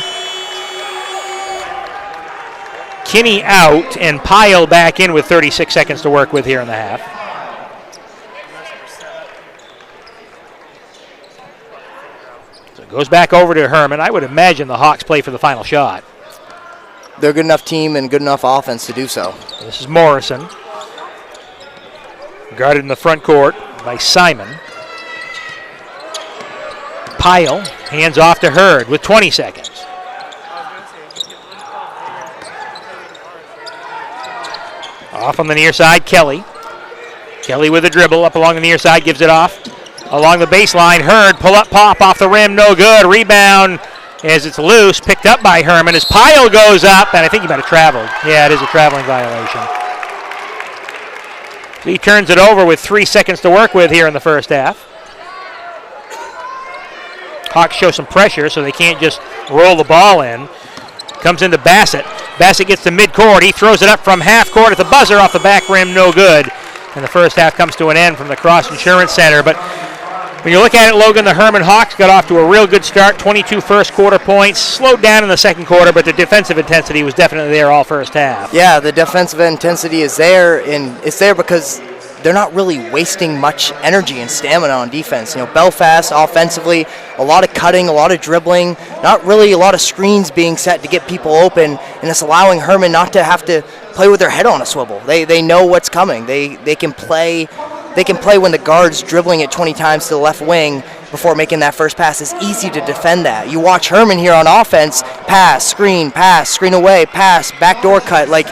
Kinney out and Pyle back in with 36 seconds to work with here in the half. Goes back over to Hermon. I would imagine the Hawks play for the final shot. They're a good enough team and good enough offense to do so. This is Morrison. Guarded in the front court by Simon. Pyle hands off to Hurd with 20 seconds. Off on the near side, Kelly. Kelly with a dribble up along the near side, gives it off. Along the baseline, Hurd, pull up, pop off the rim, no good. Rebound as it's loose, picked up by Hermon as Pyle goes up, and I think he might have traveled. Yeah, it is a traveling violation. He turns it over with 3 seconds to work with here in the first half. Hawks show some pressure, so they can't just roll the ball in. Comes into Bassett. Bassett gets to midcourt. He throws it up from half court at the buzzer off the back rim, no good. And the first half comes to an end from the Cross Insurance Center. But when you look at it, Logan, the Hermon Hawks got off to a real good start. 22 first quarter points. Slowed down in the second quarter, but the defensive intensity was definitely there all first half. Yeah, the defensive intensity is there, and it's there because they're not really wasting much energy and stamina on defense. You know, Belfast offensively, a lot of cutting, a lot of dribbling, not really a lot of screens being set to get people open, and it's allowing Hermon not to have to play with their head on a swivel. They know what's coming. They can play when the guard's dribbling it 20 times to the left wing before making that first pass. It's easy to defend that. You watch Hermon here on offense, pass, screen away, pass, backdoor cut. Like,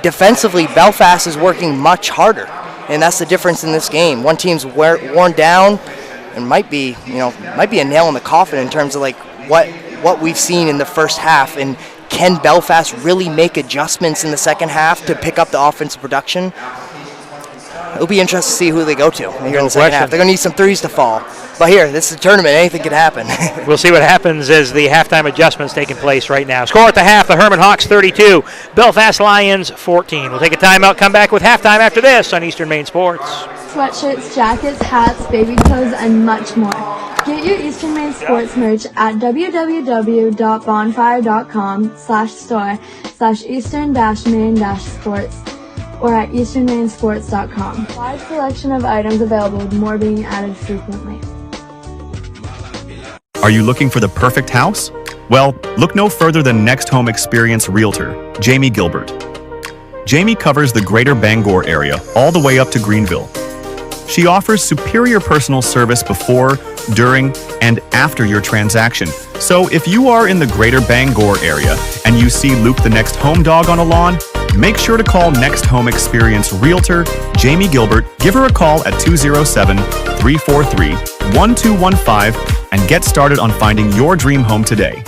defensively, Belfast is working much harder. And that's the difference in this game. One team's worn down, and might be a nail in the coffin in terms of like what we've seen in the first half. And can Belfast really make adjustments in the second half to pick up the offensive production? It'll be interesting to see who they go to here in the second half. They're going to need some threes to fall. But here, this is a tournament. Anything can happen. We'll see what happens as the halftime adjustments taking place right now. Score at the half, the Hermon Hawks 32, Belfast Lions 14. We'll take a timeout, come back with halftime after this on Eastern Maine Sports. Sweatshirts, jackets, hats, baby clothes, and much more. Get your Eastern Maine Sports merch at www.bonfire.com/store/Eastern-Maine-Sports or at easternmainsports.com. Wide selection of items available with more being added frequently. Are you looking for the perfect house? Well, look no further than Next Home Experience Realtor, Jamie Gilbert. Jamie covers the greater Bangor area all the way up to Greenville. She offers superior personal service before, during, and after your transaction. So if you are in the greater Bangor area and you see Luke the next home dog on a lawn, make sure to call Next Home Experience Realtor Jamie Gilbert. Give her a call at 207-343-1215 and get started on finding your dream home today.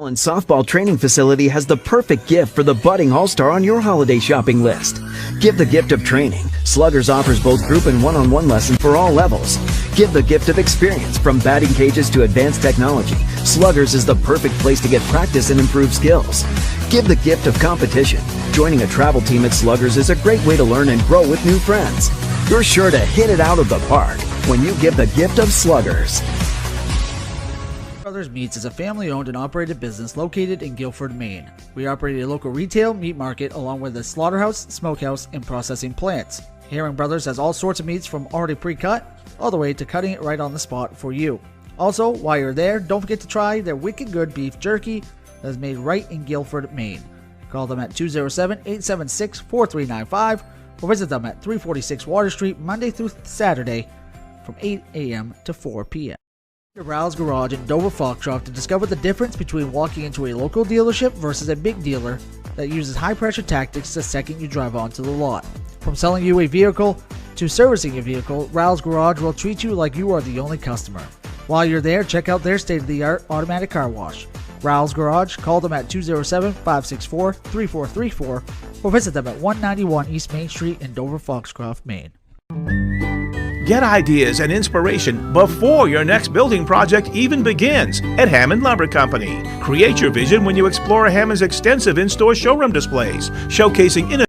And softball training facility has the perfect gift for the budding all-star on your holiday shopping list. Give the gift of training. Sluggers offers both group and one-on-one lessons for all levels. Give the gift of experience. From batting cages to advanced technology, Sluggers is the perfect place to get practice and improve skills. Give the gift of competition. Joining a travel team at Sluggers is a great way to learn and grow with new friends. You're sure to hit it out of the park when you give the gift of Sluggers. Brothers Meats is a family-owned and operated business located in Guilford, Maine. We operate a local retail meat market along with a slaughterhouse, smokehouse, and processing plants. Hermon Brothers has all sorts of meats from already pre-cut all the way to cutting it right on the spot for you. Also, while you're there, don't forget to try their wicked good beef jerky that is made right in Guilford, Maine. Call them at 207-876-4395 or visit them at 346 Water Street Monday through Saturday from 8 a.m. to 4 p.m. To Rouse Garage in Dover Foxcroft to discover the difference between walking into a local dealership versus a big dealer that uses high-pressure tactics the second you drive onto the lot. From selling you a vehicle to servicing a vehicle, Rouse Garage will treat you like you are the only customer. While you're there, check out their state-of-the-art automatic car wash. Rouse Garage, call them at 207-564-3434 or visit them at 191 East Main Street in Dover Foxcroft, Maine. Get ideas and inspiration before your next building project even begins at Hermon Lumber Company. Create your vision when you explore Hermon's extensive in-store showroom displays, showcasing innovative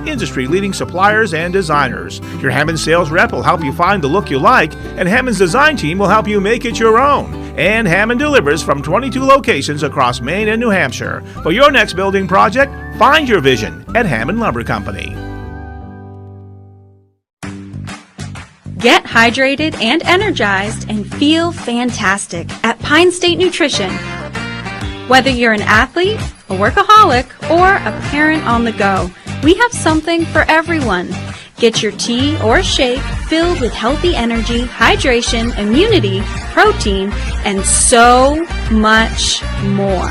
industry-leading suppliers and designers. Your Hermon sales rep will help you find the look you like, and Hermon's design team will help you make it your own. And Hermon delivers from 22 locations across Maine and New Hampshire. For your next building project, find your vision at Hermon Lumber Company. Get hydrated and energized and feel fantastic at Pine State Nutrition. Whether you're an athlete, a workaholic, or a parent on the go, we have something for everyone. Get your tea or shake filled with healthy energy, hydration, immunity, protein, and so much more.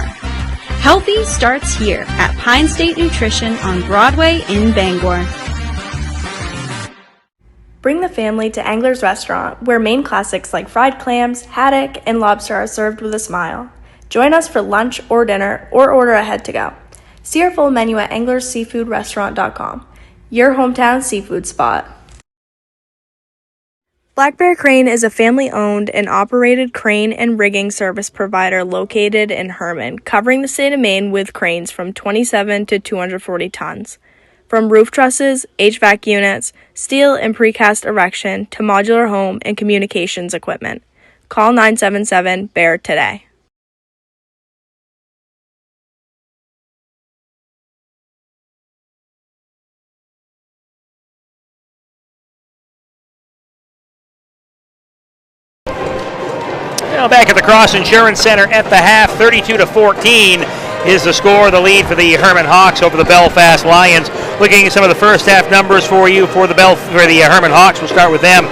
Healthy starts here at Pine State Nutrition on Broadway in Bangor. Bring the family to Angler's Restaurant, where Maine classics like fried clams, haddock, and lobster are served with a smile. Join us for lunch or dinner, or order ahead to go. See our full menu at anglersseafoodrestaurant.com, your hometown seafood spot. Black Bear Crane is a family-owned and operated crane and rigging service provider located in Hermon, covering the state of Maine with cranes from 27 to 240 tons. From roof trusses, HVAC units, steel and precast erection to modular home and communications equipment. Call 977-BEAR today. Now back at the Cross Insurance Center at the half, 32-14 is the score, the lead for the Hermon Hawks over the Belfast Lions. Looking at some of the first half numbers for you for the Hermon Hawks. We'll start with them.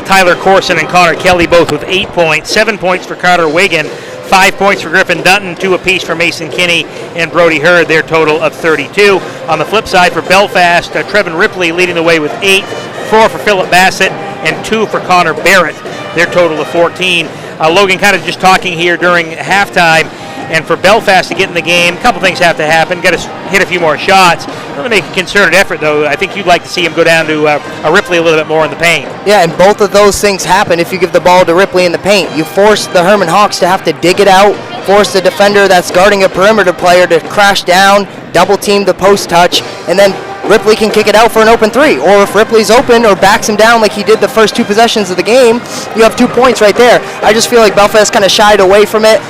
Tyler Corson and Connor Kelly both with 8 points, 7 points for Carter Wigan, 5 points for Griffin Dutton, 2 apiece for Mason Kinney and Brody Hurd, their total of 32. On the flip side for Belfast, Trevin Ripley leading the way with 8, 4 for Philip Bassett, and 2 for Connor Barrett, their total of 14. Logan kind of just talking here during halftime, and for Belfast to get in the game, a couple things have to happen. Got to hit a few more shots. Going to make a concerted effort, though. I think you'd like to see him go down to Ripley a little bit more in the paint. Yeah, and both of those things happen if you give the ball to Ripley in the paint. You force the Hermon Hawks to have to dig it out, force the defender that's guarding a perimeter player to crash down, double team the post touch, and then Ripley can kick it out for an open three. Or if Ripley's open or backs him down like he did the first 2 possessions of the game, you have 2 points right there. I just feel like Belfast kind of shied away from it.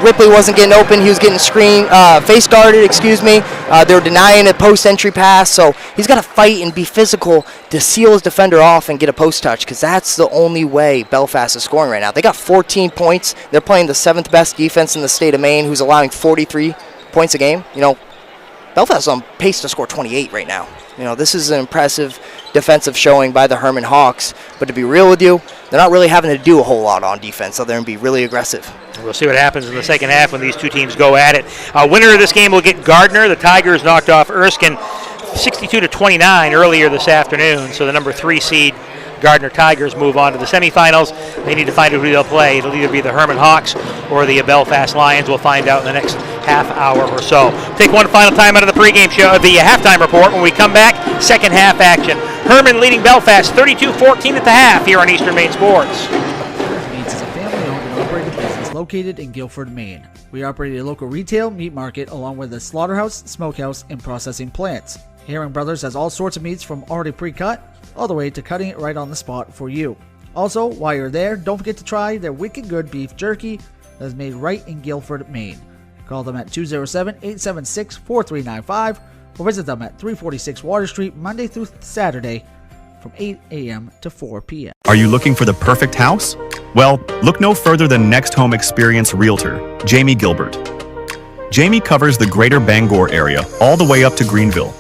Ripley wasn't getting open. He was getting face guarded, They were denying a post entry pass. So he's got to fight and be physical to seal his defender off and get a post touch, because that's the only way Belfast is scoring right now. They got 14 points. They're playing the 7th best defense in the state of Maine, who's allowing 43 points a game. Belfast is on pace to score 28 right now. This is an impressive defensive showing by the Hermon Hawks. But to be real with you, they're not really having to do a whole lot on defense other than be really aggressive. We'll see what happens in the second half when these two teams go at it. Winner of this game will get Gardner. The Tigers knocked off Erskine 62-29 earlier this afternoon. So the number 3 seed Gardner Tigers move on to the semifinals. They need to find out who they'll play. It'll either be the Hermon Hawks or the Belfast Lions. We'll find out in the next half hour or so. Take one final time out of the pregame show, the halftime report. When we come back, second half action. Hermon leading Belfast 32-14 at the half here on Eastern Maine Sports. Meats is a family-owned and operated business located in Guilford, Maine. We operate a local retail meat market along with a slaughterhouse, smokehouse, and processing plants. Herring Brothers has all sorts of meats from already pre-cut all the way to cutting it right on the spot for you. Also, while you're there, don't forget to try their wicked good beef jerky that is made right in Guilford, Maine. Call them at 207-876-4395 or visit them at 346 Water Street Monday through Saturday from 8 a.m. to 4 p.m. Are you looking for the perfect house? Well, look no further than Next Home Experience Realtor, Jamie Gilbert. Jamie covers the greater Bangor area all the way up to Greenville.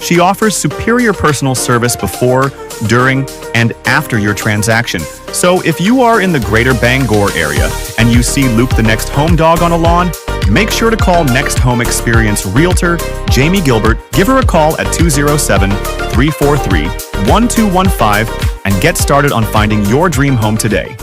She offers superior personal service before, during, and after your transaction. So if you are in the greater Bangor area and you see Luke the next home dog on a lawn, make sure to call Next Home Experience Realtor Jamie Gilbert. Give her a call at 207-343-1215 and get started on finding your dream home today.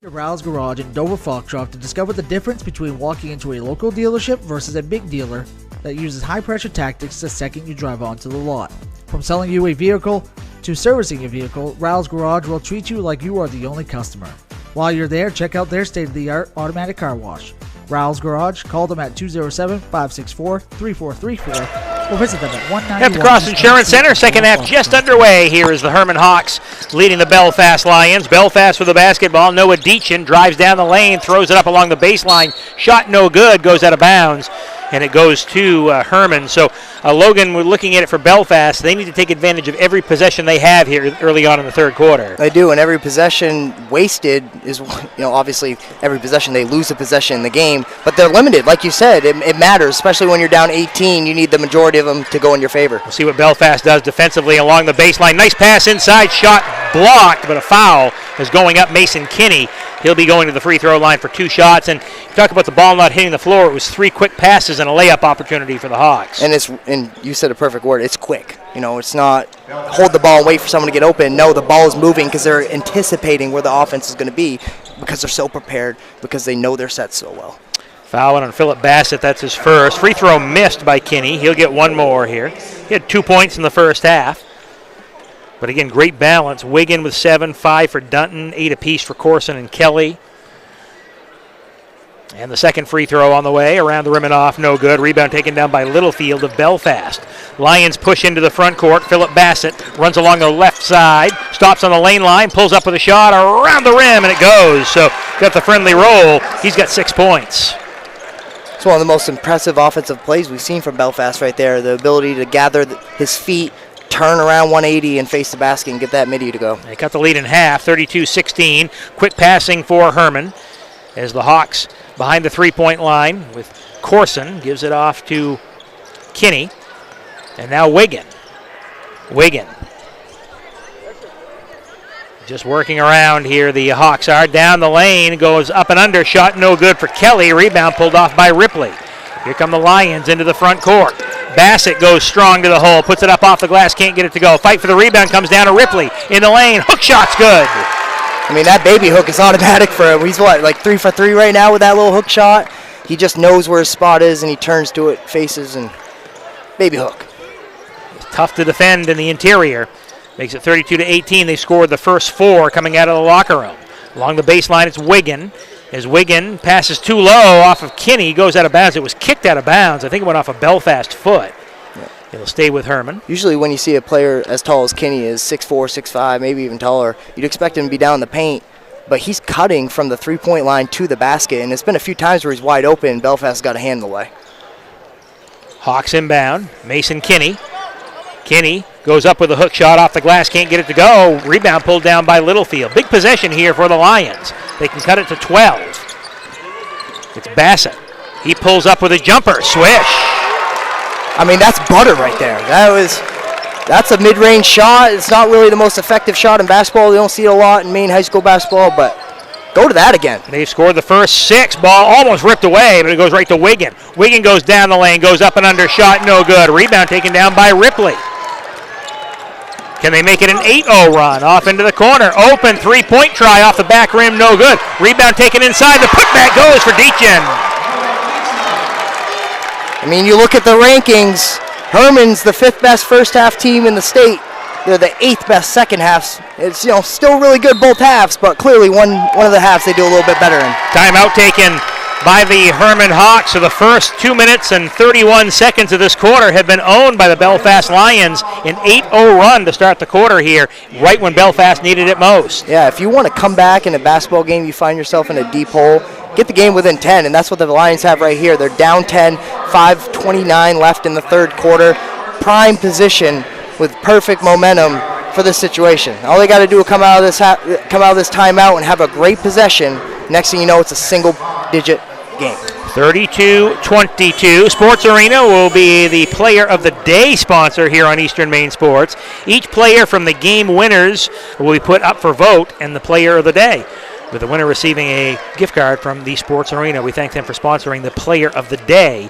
Ral's Garage in Dover Foxcroft to discover the difference between walking into a local dealership versus a big dealer that uses high-pressure tactics the second you drive onto the lot. From selling you a vehicle to servicing a vehicle, Ral's Garage will treat you like you are the only customer. While you're there, check out their state-of-the-art automatic car wash. Ral's Garage, call them at 207-564-3434 or visit them at 191. At the Cross Insurance Center, second half just underway. Here is the Hermon Hawks leading the Belfast Lions. Belfast with the basketball. Noah Deachin drives down the lane, throws it up along the baseline. Shot no good, goes out of bounds, and it goes to Hermon. So Logan, we're looking at it for Belfast. They need to take advantage of every possession they have here early on in the third quarter. They do, and every possession wasted is, obviously every possession they lose a possession in the game, but they're limited. Like you said, it matters, especially when you're down 18. You need the majority of them to go in your favor. We'll see what Belfast does defensively along the baseline. Nice pass inside, shot blocked, but a foul is going up Mason Kinney. He'll be going to the free throw line for 2 shots. And you talk about the ball not hitting the floor. It was 3 quick passes and a layup opportunity for the Hawks. And you said a perfect word. It's quick. It's not hold the ball and wait for someone to get open. No, the ball is moving because they're anticipating where the offense is going to be because they're so prepared, because they know their sets so well. Foul on Philip Bassett. That's his first. Free throw missed by Kinney. He'll get 1 more here. He had 2 points in the first half. But again, great balance. Wigan with 7, 5 for Dunton, 8 apiece for Corson and Kelly. And the second free throw on the way, around the rim and off, no good. Rebound taken down by Littlefield of Belfast. Lions push into the front court. Philip Bassett runs along the left side, stops on the lane line, pulls up with a shot around the rim, and it goes. So got the friendly roll. He's got 6 points. It's one of the most impressive offensive plays we've seen from Belfast right there. The ability to gather his feet, turn around 180 and face the basket and get that midi to go. They cut the lead in half, 32-16. Quick passing for Hermon as the Hawks behind the three-point line with Corson. Gives it off to Kinney. And now Wigan. Just working around here, the Hawks are. Down the lane, goes up and under, shot no good for Kelly. Rebound pulled off by Ripley. Here come the Lions into the front court. Bassett goes strong to the hole, puts it up off the glass, can't get it to go. Fight for the rebound, comes down to Ripley in the lane. Hook shot's good. I mean, that baby hook is automatic for him. He's like 3 for 3 right now with that little hook shot. He just knows where his spot is and he turns to it, faces, and baby hook. It's tough to defend in the interior. Makes it 32-18. They scored the first 4 coming out of the locker room. Along the baseline, it's Wigan. As Wigan passes too low off of Kinney, goes out of bounds. It was kicked out of bounds. I think it went off a Belfast foot. Yeah. It'll stay with Hermon. Usually when you see a player as tall as Kinney is, 6'4", 6'5", maybe even taller, you'd expect him to be down in the paint. But he's cutting from the three-point line to the basket, and it's been a few times where he's wide open and Belfast got a hand in the way. Hawks inbound. Mason Kinney. Kinney goes up with a hook shot off the glass, can't get it to go. Rebound pulled down by Littlefield. Big possession here for the Lions. They can cut it to 12. It's Bassett. He pulls up with a jumper. Swish. I mean, that's butter right there. That's a mid-range shot. It's not really the most effective shot in basketball. You don't see it a lot in Maine high school basketball, but Go to that again. They've scored the first 6. Ball almost ripped away, but it goes right to Wiggin. Wiggin goes down the lane, goes up and under, shot no good. Rebound taken down by Ripley. Can they make it an 8-0 run? Off into the corner. Open three-point try off the back rim, no good. Rebound taken inside. The putback goes for Deachin. I mean, you look at the rankings. Hermon's the 5th best first half team in the state. They're the 8th best second halves. It's still really good both halves, but clearly one of the halves they do a little bit better in. Timeout taken by the Hermon Hawks. So the first 2 minutes and 31 seconds of this quarter have been owned by the Belfast Lions. An 8-0 run to start the quarter here, right when Belfast needed it most. Yeah, if you want to come back in a basketball game, you find yourself in a deep hole, get the game within 10, and that's what the Lions have right here. They're down 10, 5:29 left in the third quarter. Prime position with perfect momentum for this situation. All they got to do is come out of this timeout and have a great possession. Next thing you know, it's a single-digit game. 32-22. Sports Arena will be the player of the day sponsor here on Eastern Maine Sports. Each player from the game winners will be put up for vote and the player of the day, with the winner receiving a gift card from the Sports Arena. We thank them for sponsoring the player of the day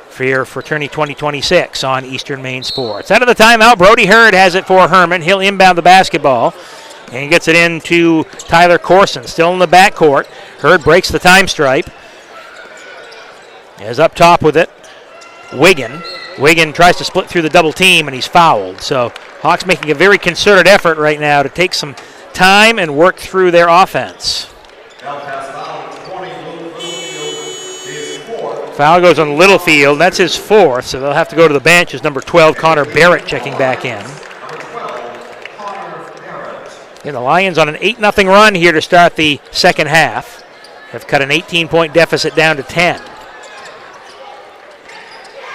for your Fraternity 2026 on Eastern Maine Sports. Out of the timeout, Brody Hurd has it for Hermon. He'll inbound the basketball, and he gets it into Tyler Corson, still in the backcourt. Hurd breaks the time stripe. Is up top with it. Wiggin tries to split through the double team, and he's fouled. So Hawks making a very concerted effort right now to take some time and work through their offense. Foul goes on Littlefield. That's his 4th, so they'll have to go to the bench as number 12, Connor Barrett, checking back in. And the Lions on an 8-0 run here to start the second half. Have cut an 18-point deficit down to 10.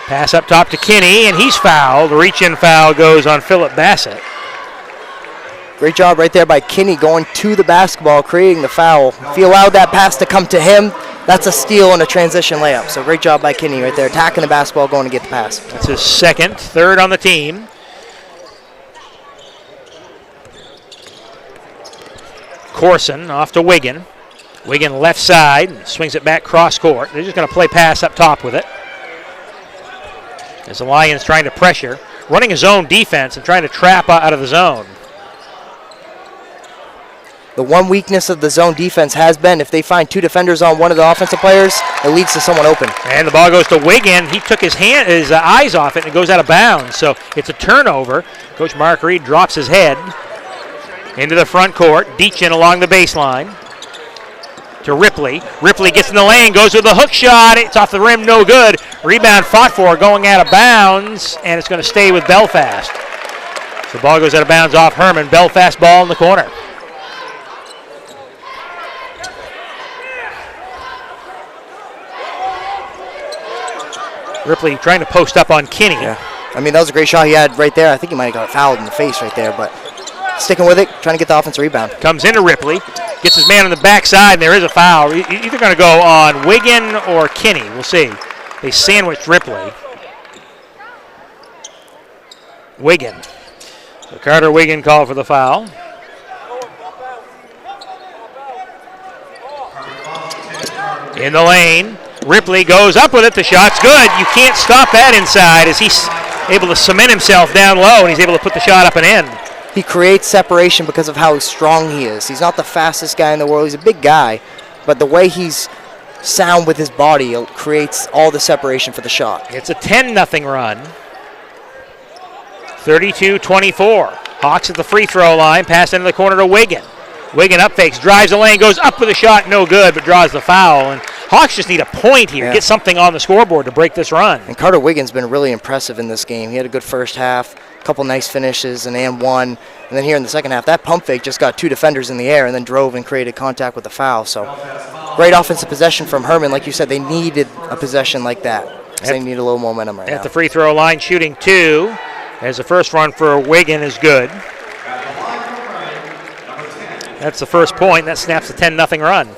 Pass up top to Kinney, and he's fouled. The reach-in foul goes on Philip Bassett. Great job right there by Kinney going to the basketball, creating the foul. If you allowed that pass to come to him, that's a steal and a transition layup. So great job by Kinney right there, attacking the basketball, going to get the pass. That's his 2nd, 3rd on the team. Corson off to Wiggin. Wiggin left side, swings it back cross court. They're just going to play pass up top with it. As the Lions trying to pressure, running his own defense and trying to trap out of the zone. The one weakness of the zone defense has been if they find 2 defenders on one of the offensive players, it leads to someone open. And the ball goes to Wiggin. He took his eyes off it, and it goes out of bounds. So it's a turnover. Coach Mark Reed drops his head into the front court. Deachin along the baseline to Ripley. Ripley gets in the lane, goes with a hook shot. It's off the rim, no good. Rebound fought for, going out of bounds, and it's going to stay with Belfast. So the ball goes out of bounds off Hermon. Belfast ball in the corner. Ripley trying to post up on Kinney. Yeah. I mean, that was a great shot he had right there. I think he might have got fouled in the face right there, but sticking with it, trying to get the offensive rebound. Comes into Ripley, gets his man on the backside, and there is a foul. Either going to go on Wiggin or Kinney. We'll see. They sandwiched Ripley. Wiggin. So Carter Wiggin called for the foul. In the lane. Ripley goes up with it. The shot's good. You can't stop that inside as he's able to cement himself down low, and he's able to put the shot up and in. He creates separation because of how strong he is. He's not the fastest guy in the world. He's a big guy, but the way he's sound with his body creates all the separation for the shot. It's a 10-0 run. 32-24. Hawks at the free throw line. Pass into the corner to Wiggin. Wiggin up fakes, drives the lane, goes up with a shot, no good, but draws the foul. And Hawks just need a point here, get something on the scoreboard to break this run. And Carter Wiggins been really impressive in this game. He had a good first half, a couple nice finishes, and one. And then here in the second half, that pump fake just got 2 defenders in the air and then drove and created contact with the foul. So great offensive possession from Hermon. Like you said, they needed a possession like that because they need a little momentum right now. At the free throw line, shooting 2. As the first run for Wiggin is good. That's the first point. That snaps a 10-0 run.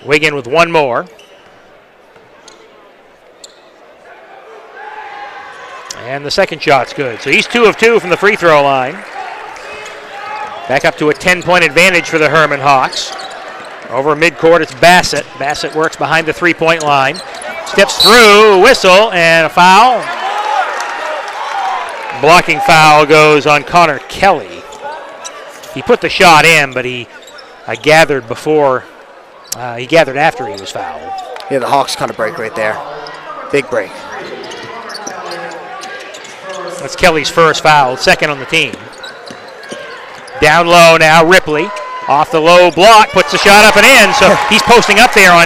Wiggin with one more. And the second shot's good. So he's 2 of 2 from the free throw line. Back up to a 10-point advantage for the Hermon Hawks. Over midcourt, it's Bassett. Bassett works behind the three-point line. Steps through, whistle, and a foul. Blocking foul goes on Connor Kelly. He put the shot in, but he gathered after he was fouled. Yeah, the Hawks kind of break right there. Big break. That's Kelly's first foul, second on the team. Down low now, Ripley. Off the low block, puts the shot up and in. So he's posting up there on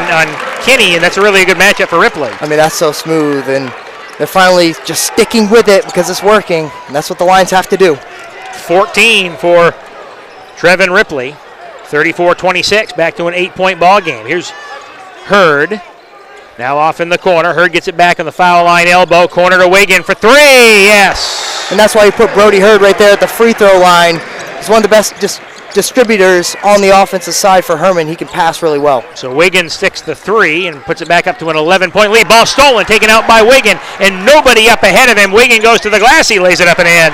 Kinney, and that's a really good matchup for Ripley. I mean, that's so smooth, and they're finally just sticking with it because it's working, and that's what the Lions have to do. 14 for Trevin Ripley. 34-26, back to an 8-point ball game. Here's Hurd. Now off in the corner. Hurd gets it back on the foul line elbow. Corner to Wiggin for three. Yes! And that's why you put Brody Hurd right there at the free throw line. He's one of the best distributors on the offensive side for Hermon. He can pass really well. So Wiggin sticks the three and puts it back up to an 11-point lead. Ball stolen, taken out by Wiggin, and nobody up ahead of him. Wiggin goes to the glass. He lays it up and in.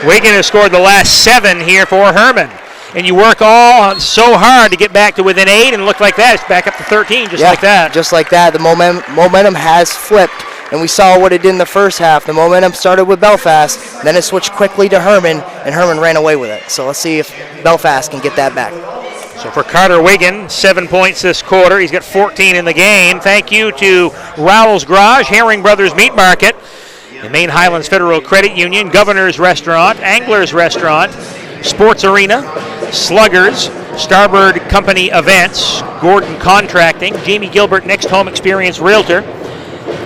Wiggin has scored the last 7 here for Hermon. And you work all so hard to get back to within 8, and look like that. It's back up to 13, just like that. Just like that. The momentum has flipped, and we saw what it did in the first half. The momentum started with Belfast, then it switched quickly to Hermon, and Hermon ran away with it. So let's see if Belfast can get that back. So for Carter Wiggin, 7 points this quarter. He's got 14 in the game. Thank you to Rowell's Garage, Herring Brothers Meat Market, the Main Highlands Federal Credit Union, Governor's Restaurant, Angler's Restaurant, Sports Arena, Sluggers, Starboard Company Events, Gordon Contracting, Jamie Gilbert Next Home Experience Realtor,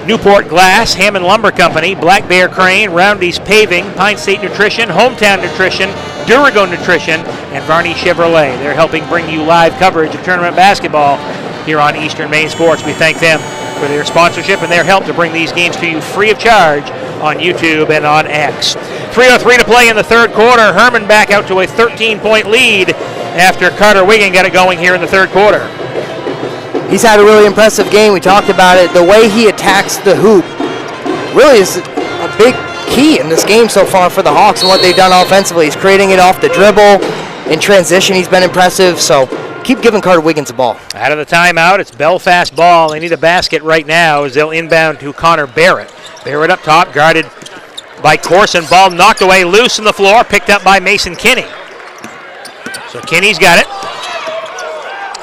Newport Glass, Hammond Lumber Company, Black Bear Crane, Roundy's Paving, Pine State Nutrition, Hometown Nutrition, Durigo Nutrition, and Varney Chevrolet. They're helping bring you live coverage of tournament basketball here on Eastern Maine Sports. We thank them for their sponsorship and their help to bring these games to you free of charge on YouTube and on X. 3:03 to play in the third quarter. Hermon back out to a 13-point lead after Carter Wiggin got it going here in the third quarter. He's had a really impressive game. We talked about it. The way he attacks the hoop really is a big key in this game so far for the Hawks and what they've done offensively. He's creating it off the dribble. In transition, he's been impressive. So keep giving Carter Wiggins the ball. Out of the timeout, it's Belfast ball. They need a basket right now as they'll inbound to Connor Barrett. Barrett up top, guarded by Corson. Ball knocked away, loose on the floor, picked up by Mason Kinney. So Kinney's got it.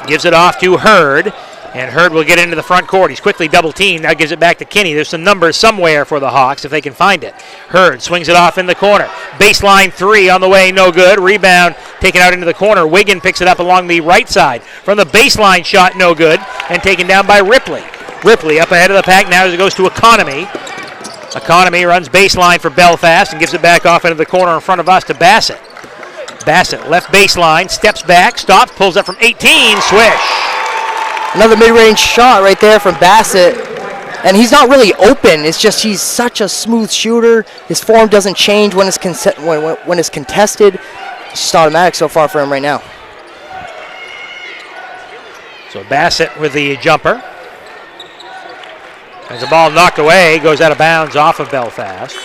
Gives it off to Hurd, and Hurd will get into the front court. He's quickly double-teamed. Now gives it back to Kinney. There's some numbers somewhere for the Hawks if they can find it. Hurd swings it off in the corner. Baseline three on the way, no good. Rebound taken out into the corner. Wiggin picks it up along the right side. From the baseline shot, no good, and taken down by Ripley. Ripley up ahead of the pack now as it goes to Economy. Economy runs baseline for Belfast and gives it back off into the corner in front of us to Bassett. Bassett, left baseline, steps back, stops, pulls up from 18, swish. Another mid-range shot right there from Bassett. And he's not really open. It's just he's such a smooth shooter. His form doesn't change when it's contested. It's just automatic so far for him right now. So Bassett with the jumper. As the ball knocked away, goes out of bounds off of Belfast.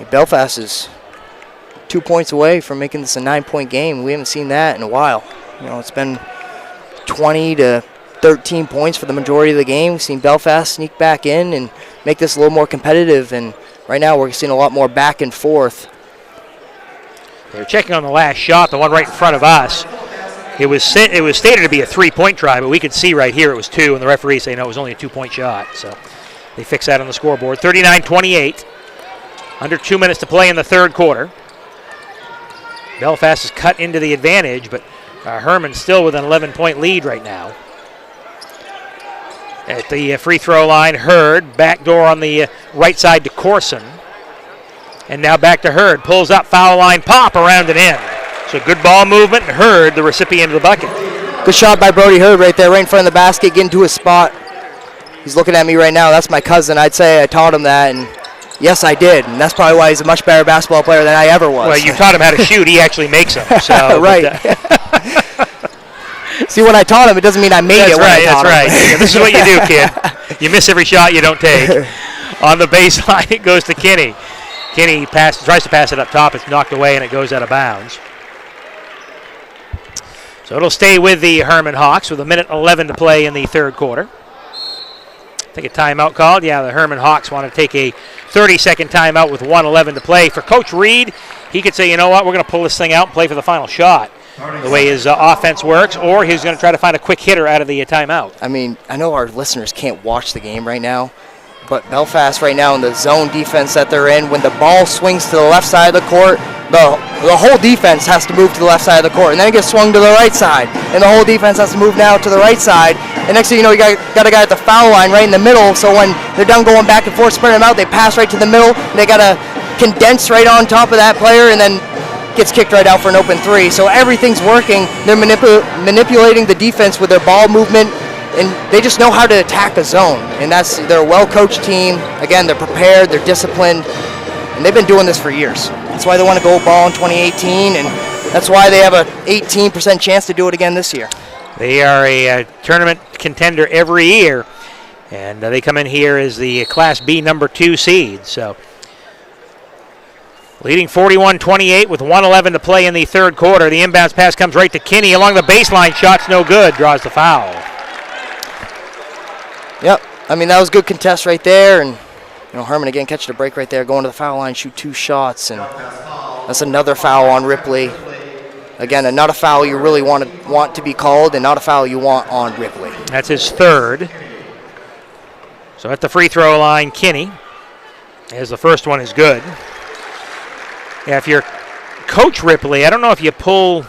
Belfast is 2 points away from making this a 9-point game. We haven't seen that in a while. You know, it's been 20 to 13 points for the majority of the game. We've seen Belfast sneak back in and make this a little more competitive. And right now we're seeing a lot more back and forth. They're checking on the last shot, the one right in front of us. It was stated to be a 3-point try, but we could see right here it was 2, and the referee saying no, it was only a 2-point shot. So they fix that on the scoreboard. 39-28. Under 2 minutes to play in the third quarter. Belfast has cut into the advantage, but Hermon still with an 11-point lead right now. At the free throw line, Hurd, backdoor on the right side to Corson. And now back to Hurd, pulls up, foul line, pop, around and in. So good ball movement, and Hurd, the recipient of the bucket. Good shot by Brody Hurd right there, right in front of the basket, getting to his spot. He's looking at me right now. That's my cousin. I'd say I taught him that, and yes, I did. And that's probably why he's a much better basketball player than I ever was. Well, you taught him how to shoot. He actually makes them. So, right. See, when I taught him, it doesn't mean I made it when I taught him. That's right. Yeah, this is what you do, kid. You miss every shot you don't take. On the baseline, it goes to Kinney. Kinney tries to pass it up top. It's knocked away and it goes out of bounds. So it'll stay with the Hermon Hawks with 1:11 to play in the third quarter. Take a timeout called. Yeah, the Hermon Hawks want to take a 30-second timeout with 1:11 to play. For Coach Reed, he could say, you know what, we're going to pull this thing out and play for the final shot, the way his offense works, or he's going to try to find a quick hitter out of the timeout. I mean, I know our listeners can't watch the game right now, but Belfast right now in the zone defense that they're in, when the ball swings to the left side of the court, the whole defense has to move to the left side of the court, and then it gets swung to the right side, and the whole defense has to move now to the right side, and next thing you know, you got a guy at the foul line right in the middle, so when they're done going back and forth, spreading them out, they pass right to the middle, and they got to condense right on top of that player, and then gets kicked right out for an open three. So everything's working. They're manipulating the defense with their ball movement, and they just know how to attack a zone, and they're a well-coached team. Again, they're prepared, they're disciplined, and they've been doing this for years. That's why they want to go ball in 2018, and that's why they have an 18% chance to do it again this year. They are a tournament contender every year, and they come in here as the Class B number 2 seed. So leading 41-28 with 1:11 to play in the third quarter. The inbounds pass comes right to Kinney along the baseline. Shot's no good. Draws the foul. Yep. I mean, that was a good contest right there, and Hermon again catching a break right there, going to the foul line, shoot 2 shots, and that's another foul on Ripley. Again, not a foul you really want to be called, and not a foul you want on Ripley. That's his third. So at the free throw line, Kinney, as the first one is good. Yeah, if you're Coach Ripley, I don't know if you pull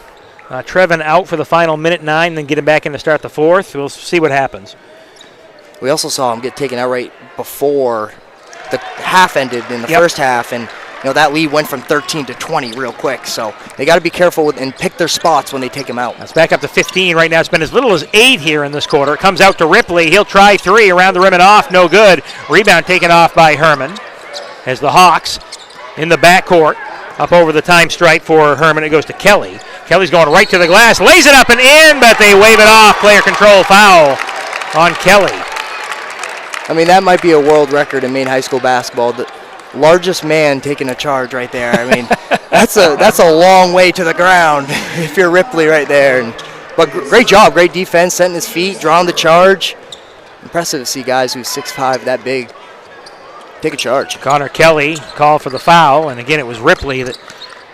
Trevin out for the final minute 9 and then get him back in to start the fourth. We'll see what happens. We also saw him get taken out right before the half ended in the first half, and that lead went from 13 to 20 real quick. So they got to be careful and pick their spots when they take him out. It's back up to 15 right now. It's been as little as 8 here in this quarter. It comes out to Ripley. He'll try 3 around the rim and off. No good. Rebound taken off by Hermon as the Hawks in the backcourt. Up over the time stripe for Hermon. It goes to Kelly. Kelly's going right to the glass. Lays it up and in, but they wave it off. Player control foul on Kelly. I mean, that might be a world record in Maine high school basketball. The largest man taking a charge right there. I mean, that's a long way to the ground if you're Ripley right there. But great job, great defense, setting his feet, drawing the charge. Impressive to see guys who's 6'5", that big, take a charge. Connor Kelly called for the foul, and again it was Ripley that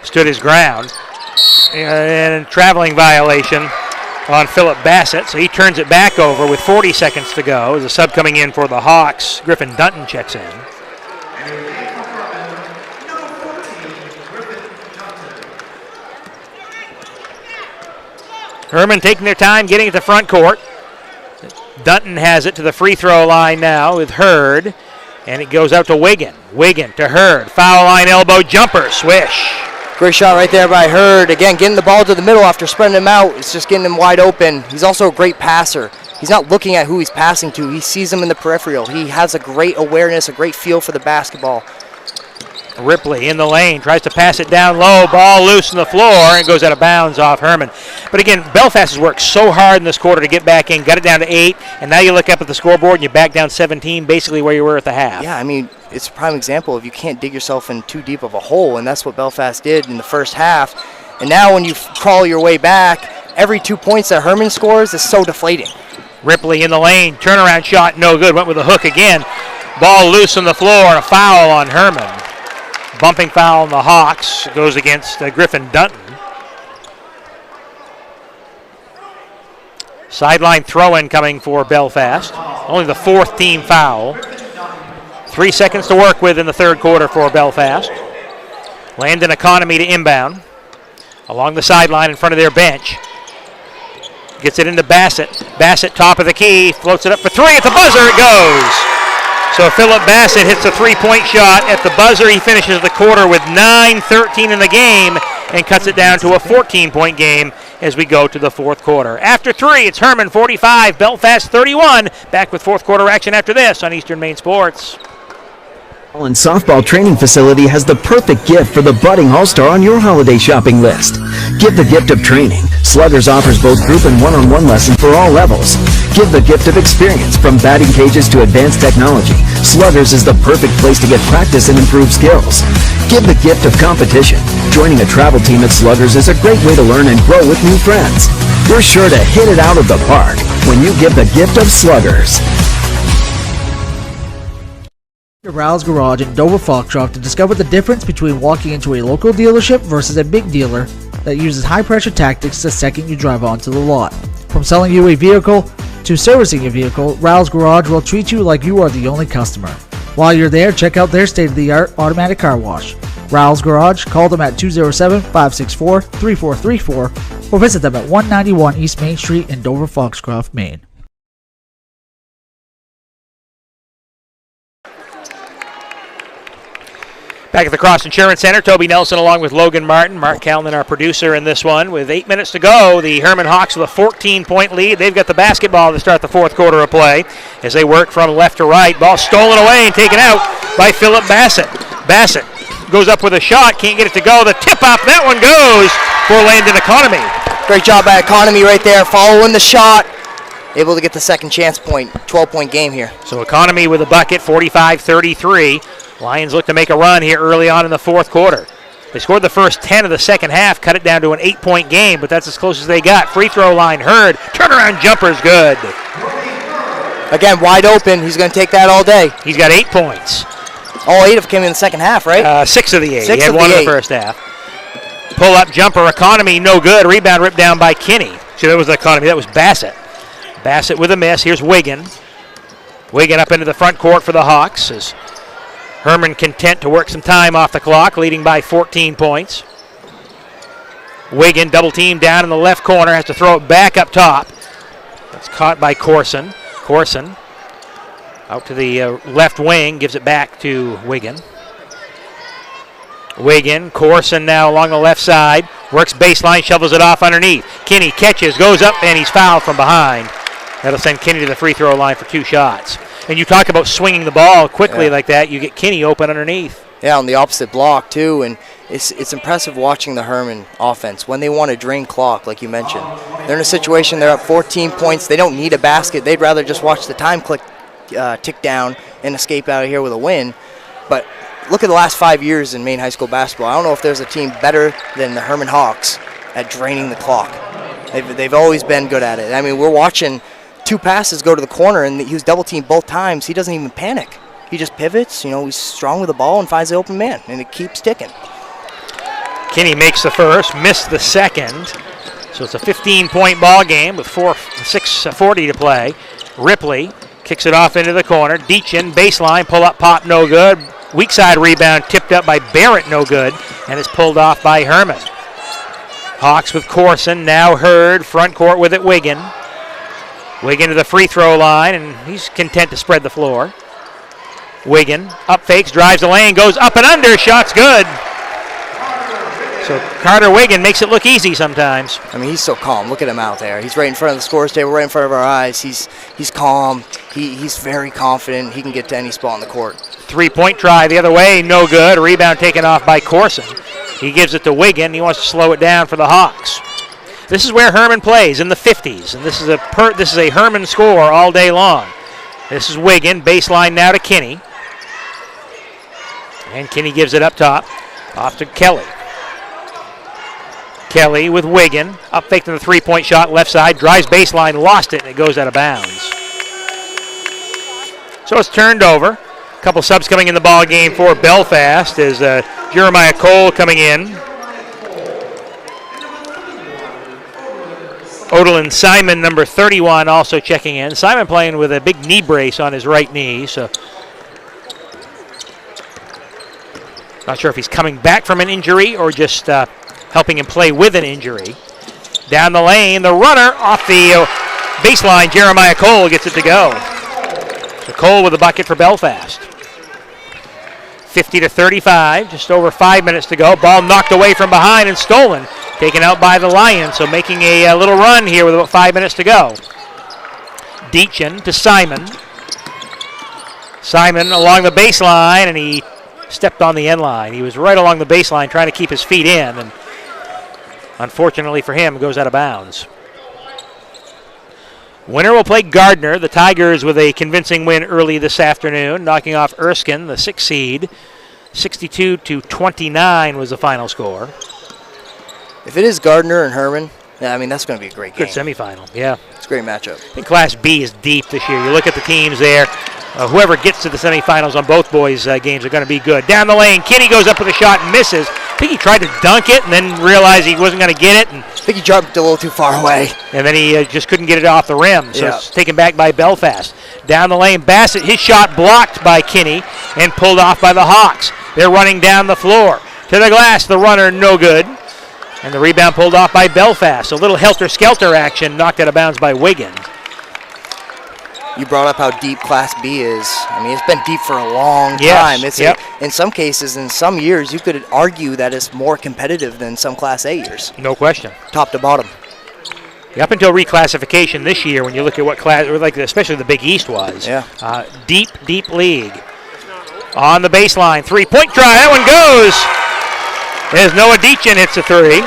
stood his ground. And a traveling violation on Philip Bassett, so he turns it back over with 40 seconds to go. As a sub coming in for the Hawks, Griffin Dunton checks in. Hermon taking their time getting it to front court. Dunton has it to the free throw line now with Hurd. And it goes out to Wiggin. Wiggin to Hurd. Foul line elbow jumper. Swish. Great shot right there by Hurd. Again, getting the ball to the middle after spreading him out. It's just getting him wide open. He's also a great passer. He's not looking at who he's passing to. He sees him in the peripheral. He has a great awareness, a great feel for the basketball. Ripley in the lane, tries to pass it down low, ball loose on the floor, and it goes out of bounds off Hermon. But again, Belfast has worked so hard in this quarter to get back in, got it down to 8, and now you look up at the scoreboard and you're back down 17, basically where you were at the half. Yeah, I mean, it's a prime example of you can't dig yourself in too deep of a hole, and that's what Belfast did in the first half. And now when you crawl your way back, every 2 points that Hermon scores is so deflating. Ripley in the lane, turnaround shot, no good, went with a hook again. Ball loose on the floor, and a foul on Hermon. Bumping foul on the Hawks goes against Griffin Dunton. Sideline throw-in coming for Belfast. Only the 4th team foul. 3 seconds to work with in the third quarter for Belfast. Landon Economy to inbound. Along the sideline in front of their bench. Gets it into Bassett. Bassett top of the key. Floats it up for 3 at the buzzer. It goes. So Philip Bassett hits a 3-point shot at the buzzer. He finishes the quarter with 9:13 in the game and cuts it down to a 14-point game as we go to the fourth quarter. After 3, it's Hermon 45, Belfast 31. Back with fourth quarter action after this on Eastern Maine Sports. And softball training facility has the perfect gift for the budding all-star on your holiday shopping list. Give the gift of training. Sluggers offers both group and one-on-one lessons for all levels. Give the gift of experience. From batting cages to advanced technology, Sluggers is the perfect place to get practice and improve skills. Give the gift of competition. Joining a travel team at Sluggers is a great way to learn and grow with new friends. You're sure to hit it out of the park when you give the gift of Sluggers. Rouse Garage in Dover Foxcroft to discover the difference between walking into a local dealership versus a big dealer that uses high-pressure tactics the second you drive onto the lot. From selling you a vehicle to servicing your vehicle, Rouse Garage will treat you like you are the only customer. While you're there, check out their state-of-the-art automatic car wash. Rouse Garage, call them at 207-564-3434 or visit them at 191 East Main Street in Dover Foxcroft, Maine. Back at the Cross Insurance Center, Toby Nelson along with Logan Martin. Mark Callan, our producer in this one. With 8 minutes to go, the Hermon Hawks with a 14-point lead. They've got the basketball to start the fourth quarter of play as they work from left to right. Ball stolen away and taken out by Philip Bassett. Bassett goes up with a shot, can't get it to go. The tip-up, that one goes for Landon Economy. Great job by Economy right there, following the shot. Able to get the second chance point, 12-point game here. So Economy with a bucket, 45-33. Lions look to make a run here early on in the fourth quarter. They scored the first 10 of the second half, cut it down to an 8-point game, but that's as close as they got. Free throw line heard. Turnaround jumper's good. Again, wide open. He's going to take that all day. He's got 8 points. All 8 of them came in the second half, right? 6 of the 8. Six he had of one the in eight. the first half. Pull-up jumper, Economy, no good. Rebound ripped down by Kinney. See, that was Economy. That was Bassett. Bassett with a miss. Here's Wiggin. Wiggin up into the front court for the Hawks as Hermon content to work some time off the clock, leading by 14 points. Wiggin double team down in the left corner, has to throw it back up top. That's caught by Corson. Corson out to the left wing, gives it back to Wiggin. Wiggin, Corson now along the left side, works baseline, shovels it off underneath. Kinney catches, goes up, and he's fouled from behind. That'll send Kinney to the free throw line for 2 shots. And you talk about swinging the ball quickly like that, you get Kinney open underneath. Yeah, on the opposite block, too. And it's impressive watching the Hermon offense when they want to drain clock, like you mentioned. They're in a situation, they're up 14 points. They don't need a basket. They'd rather just watch the time tick down and escape out of here with a win. But look at the last 5 years in Maine high school basketball. I don't know if there's a team better than the Hermon Hawks at draining the clock. They've always been good at it. I mean, we're watching 2 passes go to the corner, and he was double-teamed both times. He doesn't even panic. He just pivots, he's strong with the ball and finds the open man, and it keeps ticking. Kinney makes the first, missed the second. So it's a 15-point ball game with 6:40 to play. Ripley kicks it off into the corner. Deachin, baseline, pull-up, pop, no good. Weak side rebound tipped up by Barrett, no good, and is pulled off by Hermon. Hawks with Corson, now Hurd, front court with it, Wiggin. Wiggin to the free throw line, and he's content to spread the floor. Wiggin up fakes, drives the lane, goes up and under, shot's good. So Carter Wiggin makes it look easy sometimes. I mean, he's so calm. Look at him out there. He's right in front of the scorer's table, right in front of our eyes. He's calm. He's very confident. He can get to any spot on the court. 3-point try the other way, no good. A rebound taken off by Corson. He gives it to Wiggin. He wants to slow it down for the Hawks. This is where Hermon plays, in the 50s, and this is a Hermon score all day long. This is Wiggin, baseline now to Kinney. And Kinney gives it up top, off to Kelly. Kelly with Wiggin, up fake to the 3-point shot, left side, drives baseline, lost it, and it goes out of bounds. So it's turned over. A couple subs coming in the ball game for Belfast as Jeremiah Cole coming in. Odalyn Simon, number 31, also checking in. Simon playing with a big knee brace on his right knee, so not sure if he's coming back from an injury or just helping him play with an injury. Down the lane, the runner off the baseline, Jeremiah Cole gets it to go. So Cole with a bucket for Belfast. 50-35, just over 5 minutes to go. Ball knocked away from behind and stolen. Taken out by the Lions, so making a little run here with about 5 minutes to go. Deachin to Simon. Simon along the baseline, and he stepped on the end line. He was right along the baseline trying to keep his feet in, and unfortunately for him, goes out of bounds. Winner will play Gardner. The Tigers with a convincing win early this afternoon, knocking off Erskine, the 6th seed. 62-29 was the final score. If it is Gardner and Hermon, yeah, I mean, that's going to be a great game. Good semifinal, yeah. It's a great matchup. I think Class B is deep this year. You look at the teams there. Whoever gets to the semifinals on both boys' games are going to be good. Down the lane, Kinney goes up with a shot and misses. I think he tried to dunk it and then realized he wasn't going to get it. And I think he jumped a little too far away. And then he just couldn't get it off the rim. So it's taken back by Belfast. Down the lane, Bassett, his shot blocked by Kinney and pulled off by the Hawks. They're running down the floor. To the glass, the runner, no good. And the rebound pulled off by Belfast. A little helter-skelter action knocked out of bounds by Wiggins. You brought up how deep Class B is. I mean, it's been deep for a long time. In some cases, in some years, you could argue that it's more competitive than some Class A years. No question. Top to bottom. Up until reclassification this year, when you look at what class, like especially the Big East was. Yeah. Deep league. On the baseline, three-point try. That one goes. There's Noah Deachin hits a three.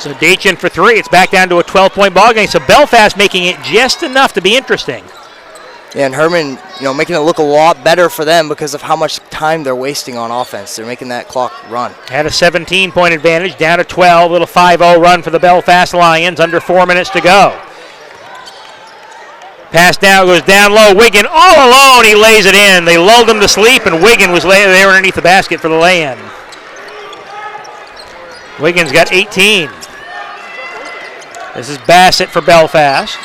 So Deachin for three. It's back down to a 12-point ball game. So Belfast making it just enough to be interesting. Yeah, and Hermon, making it look a lot better for them because of how much time they're wasting on offense. They're making that clock run. Had a 17-point advantage, down to 12. Little 5-0 run for the Belfast Lions. Under 4 minutes to go. Pass down, goes down low. Wiggin all alone. He lays it in. They lulled him to sleep, and Wiggin was there underneath the basket for the lay-in. Wiggins got 18. This is Bassett for Belfast.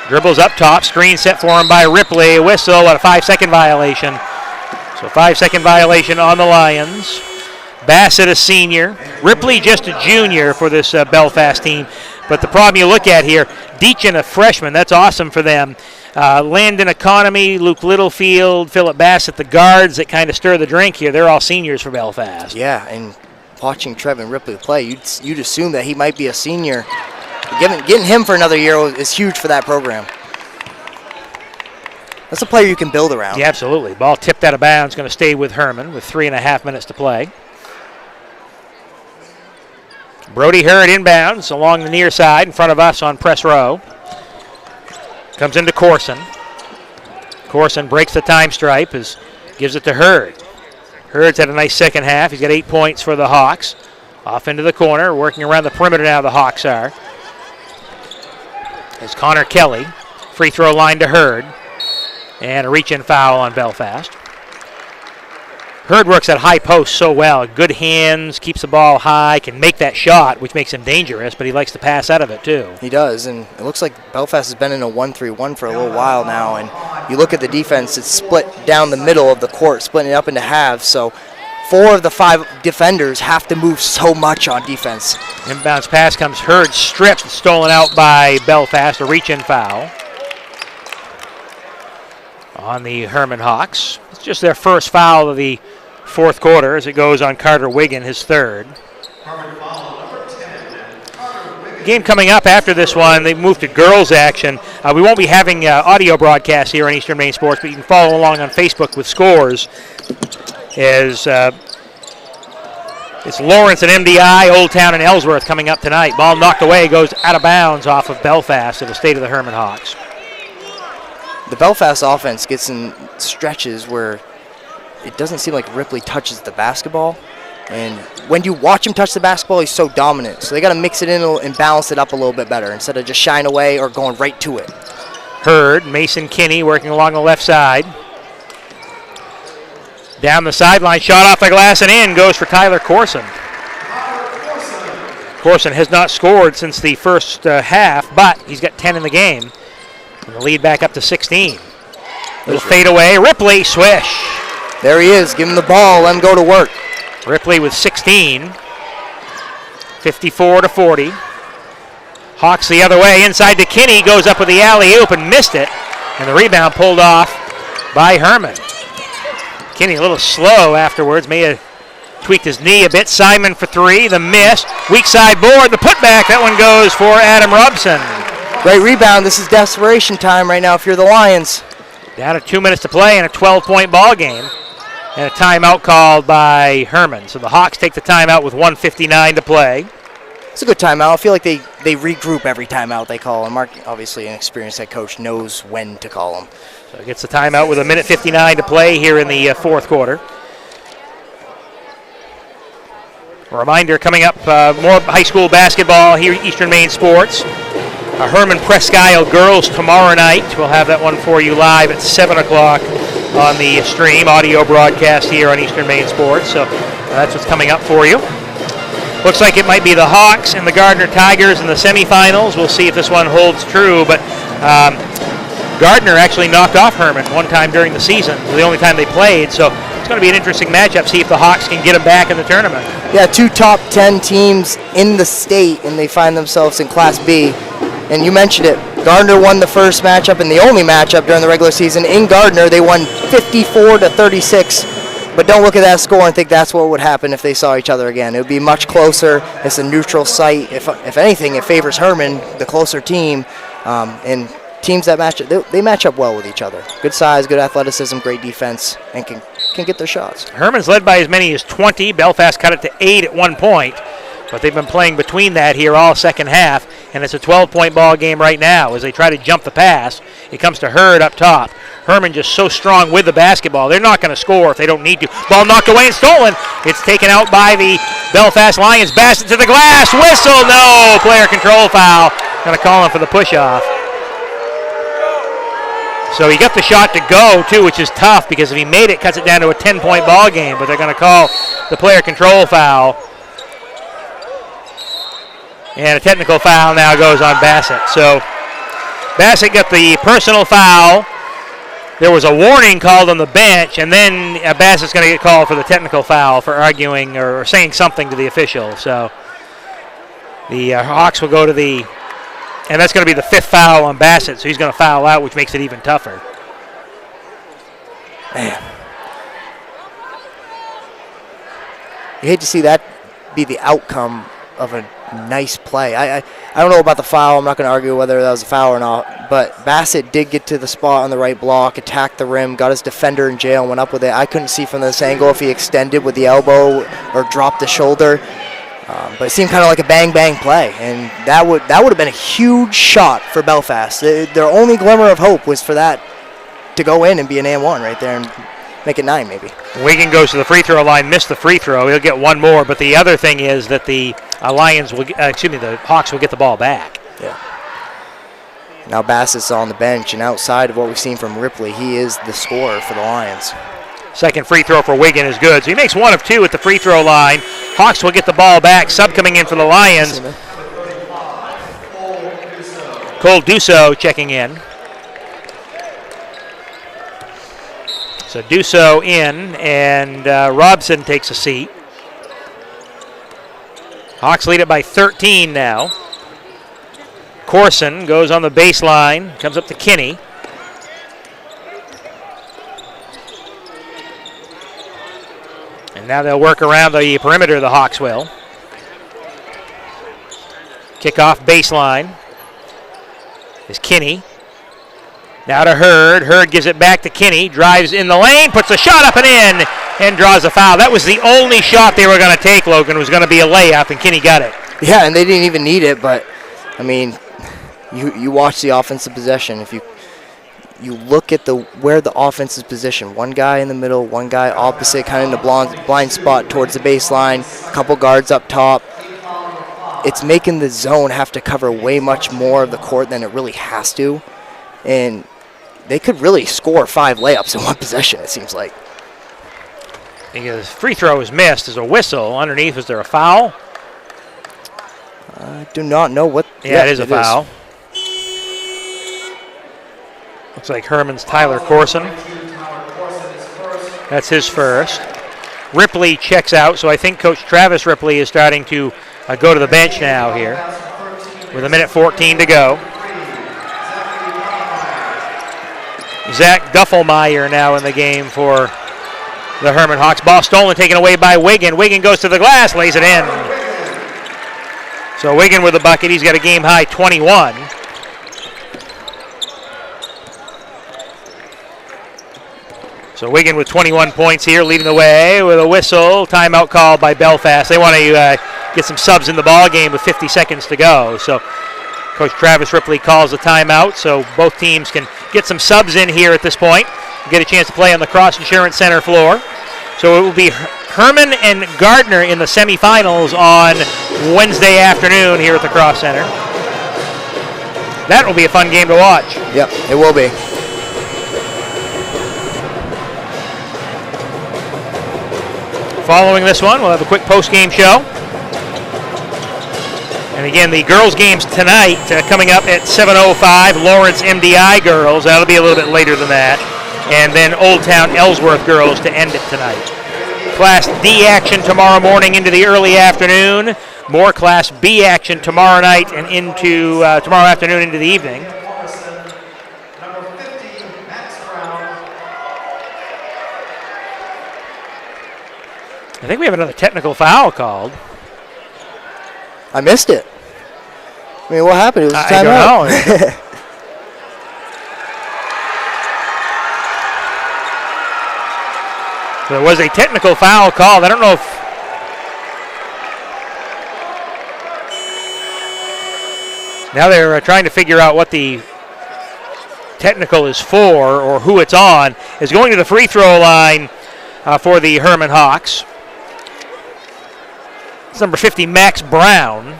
Dribbles up top. Screen set for him by Ripley. Whistle, a 5-second violation. So 5-second violation on the Lions. Bassett a senior. Ripley just a junior for this Belfast team. But the problem you look at here, Deachin a freshman. That's awesome for them. Landon Economy, Luke Littlefield, Philip Bassett, the guards that kind of stir the drink here. They're all seniors for Belfast. Yeah, and watching Trevin Ripley play, you'd assume that he might be a senior. Getting him for another year is huge for that program. That's a player you can build around. Yeah, absolutely. Ball tipped out of bounds, going to stay with Hermon with 3.5 minutes to play. Brody Hurd inbounds along the near side in front of us on press row. Comes into Corson. Corson breaks the time stripe, gives it to Hurd. Hurd's had a nice second half. He's got 8 points for the Hawks. Off into the corner, working around the perimeter now, the Hawks are. As Connor Kelly, free throw line to Hurd. And a reach-in foul on Belfast. Hurd works at high post so well. Good hands, keeps the ball high, can make that shot, which makes him dangerous, but he likes to pass out of it too. He does, and it looks like Belfast has been in a 1-3-1 for a little while now, and you look at the defense, it's split down the middle of the court, splitting it up into halves, so 4 of the 5 defenders have to move so much on defense. Inbounds pass comes Hurd, stripped, stolen out by Belfast, a reach-in foul on the Hermon Hawks. It's just their first foul of the fourth quarter as it goes on Carter Wiggin, his third. Game coming up after this one, they moved to girls action. We won't be having audio broadcasts here on Eastern Maine Sports, but you can follow along on Facebook with scores. As it's Lawrence and MDI, Old Town and Ellsworth coming up tonight. Ball knocked away, goes out of bounds off of Belfast at the state of the Hermon Hawks. The Belfast offense gets in stretches where it doesn't seem like Ripley touches the basketball. And when you watch him touch the basketball, he's so dominant. So they got to mix it in and balance it up a little bit better instead of just shying away or going right to it. Hurd, Mason Kinney working along the left side. Down the sideline, shot off the glass and in, goes for Tyler Corson. Corson has not scored since the first half, but he's got 10 in the game. And the lead back up to 16. Little fade away. Ripley, swish. There he is. Give him the ball. Let him go to work. Ripley with 16. 54-40. Hawks the other way. Inside to Kinney. Goes up with the alley-oop and missed it. And the rebound pulled off by Hermon. Kinney a little slow afterwards. May have tweaked his knee a bit. Simon for 3. The miss. Weak side board. The putback. That one goes for Adam Robson. Great rebound. This is desperation time right now if you're the Lions. Down to 2 minutes to play in a 12-point ball game. And a timeout called by Hermon. So the Hawks take the timeout with 1:59 to play. It's a good timeout. I feel like they regroup every timeout they call. And Mark, obviously an experienced head coach, knows when to call them. So gets the timeout with 1:59 to play here in the fourth quarter. A reminder, coming up, more high school basketball here at Eastern Maine Sports. Hermon Presque Isle girls tomorrow night. We'll have that one for you live at 7 o'clock on the stream, audio broadcast here on Eastern Maine Sports. So that's what's coming up for you. Looks like it might be the Hawks and the Gardner Tigers in the semifinals. We'll see if this one holds true, but Gardner actually knocked off Hermon one time during the season, the only time they played, so it's going to be an interesting matchup, see if the Hawks can get them back in the tournament. Yeah, 2 top 10 teams in the state, and they find themselves in Class B. And you mentioned it, Gardner won the first matchup and the only matchup during the regular season. In Gardner, they won 54-36. But don't look at that score and think that's what would happen if they saw each other again. It would be much closer. It's a neutral site. If anything, it favors Hermon, the closer team. And teams that match they match up well with each other. Good size, good athleticism, great defense, and can get their shots. Hermon's led by as many as 20. Belfast cut it to 8 at one point. But they've been playing between that here all second half, and it's a 12-point ball game right now as they try to jump the pass. It comes to Hurd up top. Hermon just so strong with the basketball. They're not going to score if they don't need to. Ball knocked away and stolen. It's taken out by the Belfast Lions. Bassett to the glass. Whistle. No. Player control foul. Going to call him for the push-off. So he got the shot to go, too, which is tough because if he made it, cuts it down to a 10-point ball game. But they're going to call the player control foul. And a technical foul now goes on Bassett. So Bassett got the personal foul. There was a warning called on the bench, and then Bassett's going to get called for the technical foul for arguing or saying something to the official. So the Hawks will go to the, and that's going to be the 5th foul on Bassett, so he's going to foul out, which makes it even tougher. Man. You hate to see that be the outcome of a nice play. I don't know about the foul. I'm not going to argue whether that was a foul or not, but Bassett did get to the spot on the right block, attacked the rim, got his defender in jail, and went up with it. I couldn't see from this angle if he extended with the elbow or dropped the shoulder, but it seemed kind of like a bang-bang play, and that would have been a huge shot for Belfast. Their only glimmer of hope was for that to go in and be an and-one right there and make it 9 maybe. Wigan goes to the free throw line, missed the free throw. He'll get one more, but the other thing is that the the Hawks will get the ball back. Yeah. Now Bassett's on the bench, and outside of what we've seen from Ripley, he is the scorer for the Lions. Second free throw for Wigan is good. So he makes 1 of 2 at the free throw line. Hawks will get the ball back. Sub coming in for the Lions. Cole Dusso checking in. So Dusso in, and Robson takes a seat. Hawks lead it by 13 now. Corson goes on the baseline, comes up to Kinney. And now they'll work around the perimeter, the Hawks will. Kickoff baseline is Kinney. Now to Hurd. Hurd gives it back to Kinney. Drives in the lane, puts a shot up and in, and draws a foul. That was the only shot they were going to take, Logan. It was going to be a layup, and Kinney got it. Yeah, and they didn't even need it, but, I mean, you watch the offensive possession. If you look at where the offense is positioned, one guy in the middle, one guy opposite, kind of in the blind spot towards the baseline, a couple guards up top. It's making the zone have to cover way much more of the court than it really has to. And they could really score 5 layups in one possession, it seems like. Because free throw was missed. There's a whistle underneath. Was there a foul? I do not know what. Yeah, it is a foul. Looks like Hermon's Tyler Corson. That's his first. Ripley checks out, so I think Coach Travis Ripley is starting to go to the bench now here with 1:14 to go. Zach Duffelmeyer now in the game for the Hermon Hawks. Ball stolen, taken away by Wigan. Wigan goes to the glass, lays it in. So Wigan with the bucket. He's got a game-high 21. So Wigan with 21 points here, leading the way with a whistle. Timeout call by Belfast. They want to get some subs in the ball game with 50 seconds to go. So Coach Travis Ripley calls a timeout, so both teams can get some subs in here at this point, get a chance to play on the Cross Insurance Center floor. So it will be Hermon and Gardner in the semifinals on Wednesday afternoon here at the Cross Center. That will be a fun game to watch. Yep, it will be. Following this one, we'll have a quick post-game show. And again, the girls' games tonight coming up at 7:05, Lawrence MDI girls. That'll be a little bit later than that. And then Old Town Ellsworth girls to end it tonight. Class D action tomorrow morning into the early afternoon. More Class B action tomorrow night and into tomorrow afternoon into the evening. I think we have another technical foul called. I missed it. I mean, what happened? It was a timeout. I don't know. There was a technical foul called. I don't know if now they're trying to figure out what the technical is for or who it's on. Is going to the free throw line for the Hermon Hawks. It's number 50, Max Brown.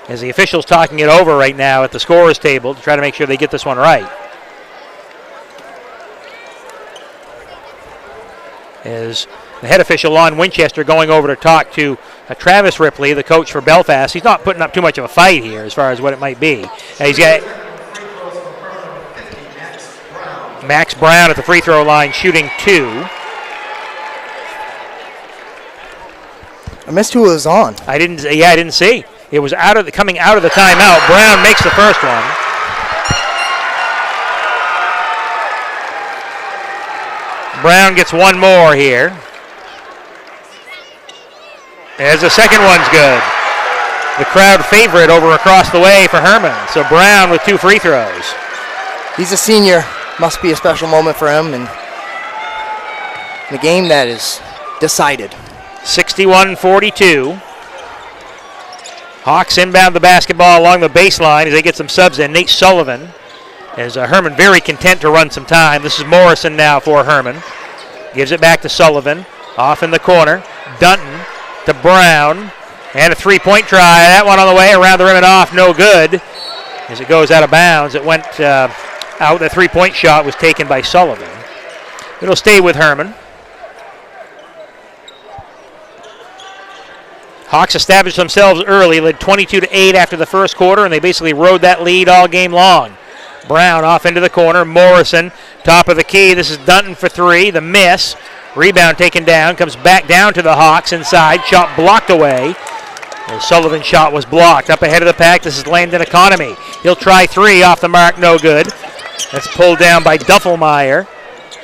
As the officials talking it over right now at the scorer's table to try to make sure they get this one right. As the head official, Lon Winchester, going over to talk to Travis Ripley, the coach for Belfast. He's not putting up too much of a fight here as far as what it might be. And he's got Max Brown at the free throw line shooting 2. I missed who it was on. I didn't see. It was coming out of the timeout. Brown makes the first one. Brown gets one more here. As the second one's good. The crowd favorite over across the way for Hermon. So Brown with 2 free throws. He's a senior. Must be a special moment for him, and the game that is decided. 61-42. Hawks inbound the basketball along the baseline as they get some subs in. Nate Sullivan, as Hermon very content to run some time. This is Morrison now for Hermon. Gives it back to Sullivan. Off in the corner. Dunton to Brown. And a three-point try. That one on the way around the rim and off. No good. As it goes out of bounds, it went out. The three-point shot was taken by Sullivan. It'll stay with Hermon. Hawks established themselves early, led 22-8 after the first quarter, and they basically rode that lead all game long. Brown off into the corner. Morrison, top of the key. This is Dunton for 3. The miss. Rebound taken down. Comes back down to the Hawks inside. Shot blocked away. The Sullivan shot was blocked. Up ahead of the pack, this is Landon Economy. He'll try 3 off the mark. No good. That's pulled down by Duffelmeyer.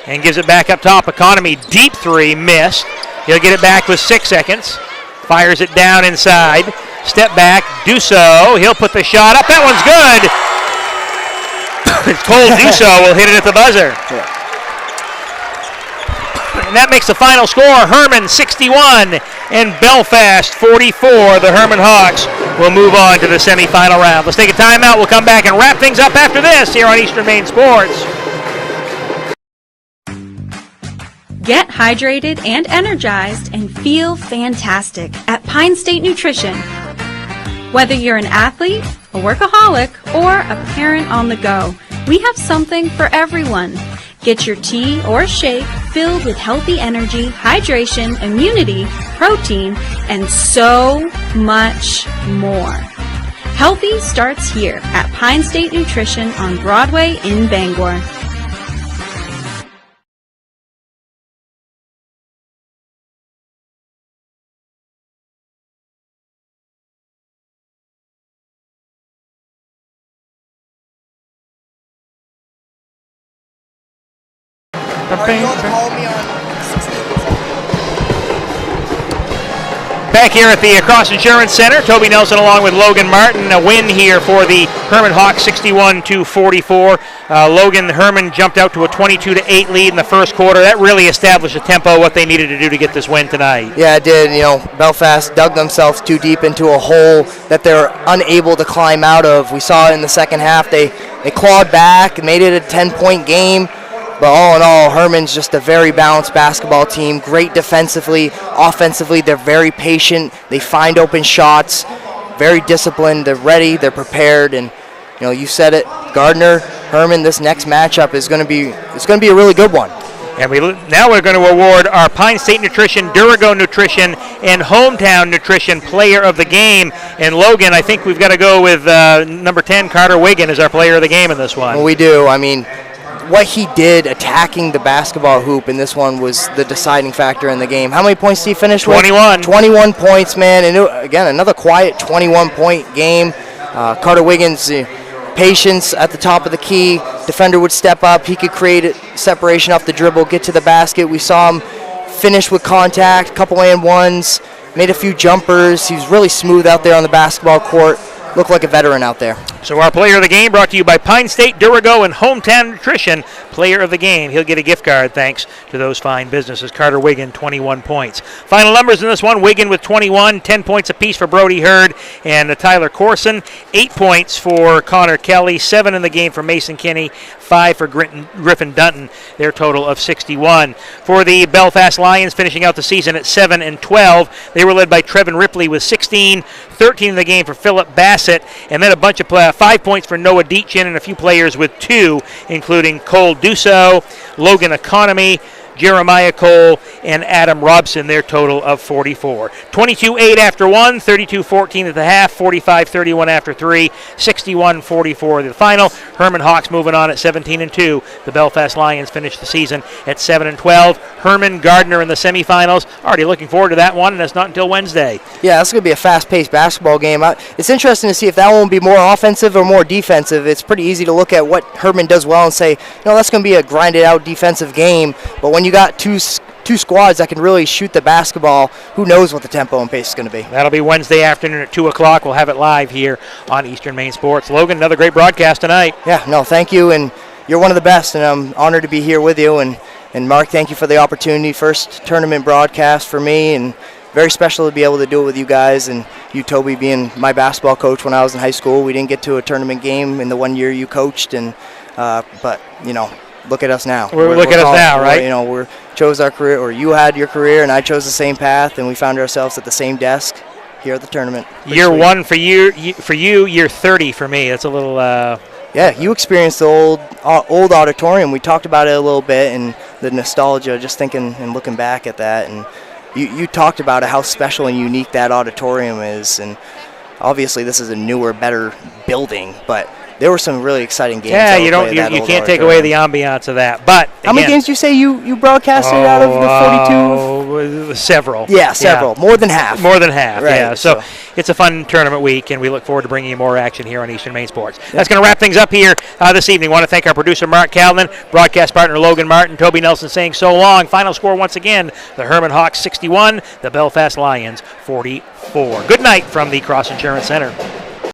And gives it back up top. Economy, deep 3, missed. He'll get it back with 6 seconds. Fires it down inside. Step back, Dusso. He'll put the shot up. That one's good. It's Cole Dusso will hit it at the buzzer. And that makes the final score Hermon 61 and Belfast 44. The Hermon Hawks will move on to the semifinal round. Let's take a timeout. We'll come back and wrap things up after this here on Eastern Maine Sports. Get hydrated and energized and feel fantastic at Pine State Nutrition. Whether you're an athlete, a workaholic, or a parent on the go, we have something for everyone. Get your tea or shake filled with healthy energy, hydration, immunity, protein, and so much more. Healthy starts here at Pine State Nutrition on Broadway in Bangor. Back here at the Cross Insurance Center, Toby Nelson along with Logan Martin. A win here for the Hermon Hawks, 61-44. Logan Hermon jumped out to a 22-8 lead in the first quarter. That really established a tempo, what they needed to do to get this win tonight. Yeah, it did. Belfast dug themselves too deep into a hole that they're unable to climb out of. We saw it in the second half. They clawed back and made it a 10-point game. But all in all, Hermon's just a very balanced basketball team. Great defensively, offensively, they're very patient. They find open shots, very disciplined. They're ready, they're prepared, and you said it, Gardner, Hermon. This next matchup is going to be a really good one. And now we're going to award our Pine State Nutrition, Durago Nutrition, and Hometown Nutrition Player of the Game. And Logan, I think we've got to go with number 10, Carter Wiggin, as our Player of the Game in this one. Well, we do. I mean, what he did attacking the basketball hoop in this one was the deciding factor in the game. How many points did he finish 21. with? 21 points, man. And again, another quiet 21-point game. Carter Wiggins' patience at the top of the key. Defender would step up. He could create separation off the dribble, get to the basket. We saw him finish with contact, couple and ones, made a few jumpers. He was really smooth out there on the basketball court. Looked like a veteran out there. So our Player of the Game brought to you by Pine State, Durago, and Hometown Nutrition. Player of the Game. He'll get a gift card thanks to those fine businesses. Carter Wiggin, 21 points. Final numbers in this one, Wiggin with 21, 10 points apiece for Brody Hurd and Tyler Corson, 8 points for Connor Kelly, 7 in the game for Mason Kinney, 5 for Griffin Dunton, their total of 61. For the Belfast Lions, finishing out the season at 7-12, they were led by Trevin Ripley with 16, 13 in the game for Philip Bassett, and then a bunch of 5 points for Noah Deitchin and a few players with 2, including Cole Dusso, Logan Economy, Jeremiah Cole, and Adam Robson, their total of 44. 22-8 after 1, 32-14 at the half, 45-31 after 3, 61-44 the final. Hermon Hawks moving on at 17-2. The Belfast Lions finished the season at 7-12. Hermon Gardner in the semifinals. Already looking forward to that one, and that's not until Wednesday. Yeah, that's going to be a fast-paced basketball game. It's interesting to see if that one will be more offensive or more defensive. It's pretty easy to look at what Hermon does well and say, that's going to be a grinded-out defensive game. But when you got two squads that can really shoot the basketball, who knows what the tempo and pace is going to be. That'll be Wednesday afternoon at 2 o'clock. We'll have it live here on Eastern Maine Sports. Logan, another great broadcast tonight. Yeah, no, thank you, and you're one of the best, and I'm honored to be here with you. And Mark, thank you for the opportunity. First tournament broadcast for me, and very special to be able to do it with you guys, and you, Toby, being my basketball coach when I was in high school. We didn't get to a tournament game in the 1 year you coached, but look at us now. Look at us now, right? We chose our career, or you had your career, and I chose the same path, and we found ourselves at the same desk here at the tournament. Year sweet. 1 for you, year 30 for me. That's a little. Yeah, you experienced the old auditorium. We talked about it a little bit, and the nostalgia, just thinking and looking back at that, and you talked about it, how special and unique that auditorium is, and obviously this is a newer, better building, but there were some really exciting games. Yeah, you can't take away the ambiance of that. But how many games did you say you broadcasted out of the 42? Several. Yeah, several. Yeah. More than half. More than half. Right, yeah. So it's a fun tournament week, and we look forward to bringing you more action here on Eastern Maine Sports. Yeah. That's going to wrap things up here this evening. I want to thank our producer Mark Calvin, broadcast partner Logan Martin, Toby Nelson saying so long. Final score once again: the Hermon Hawks 61, the Belfast Lions 44. Good night from the Cross Insurance Center.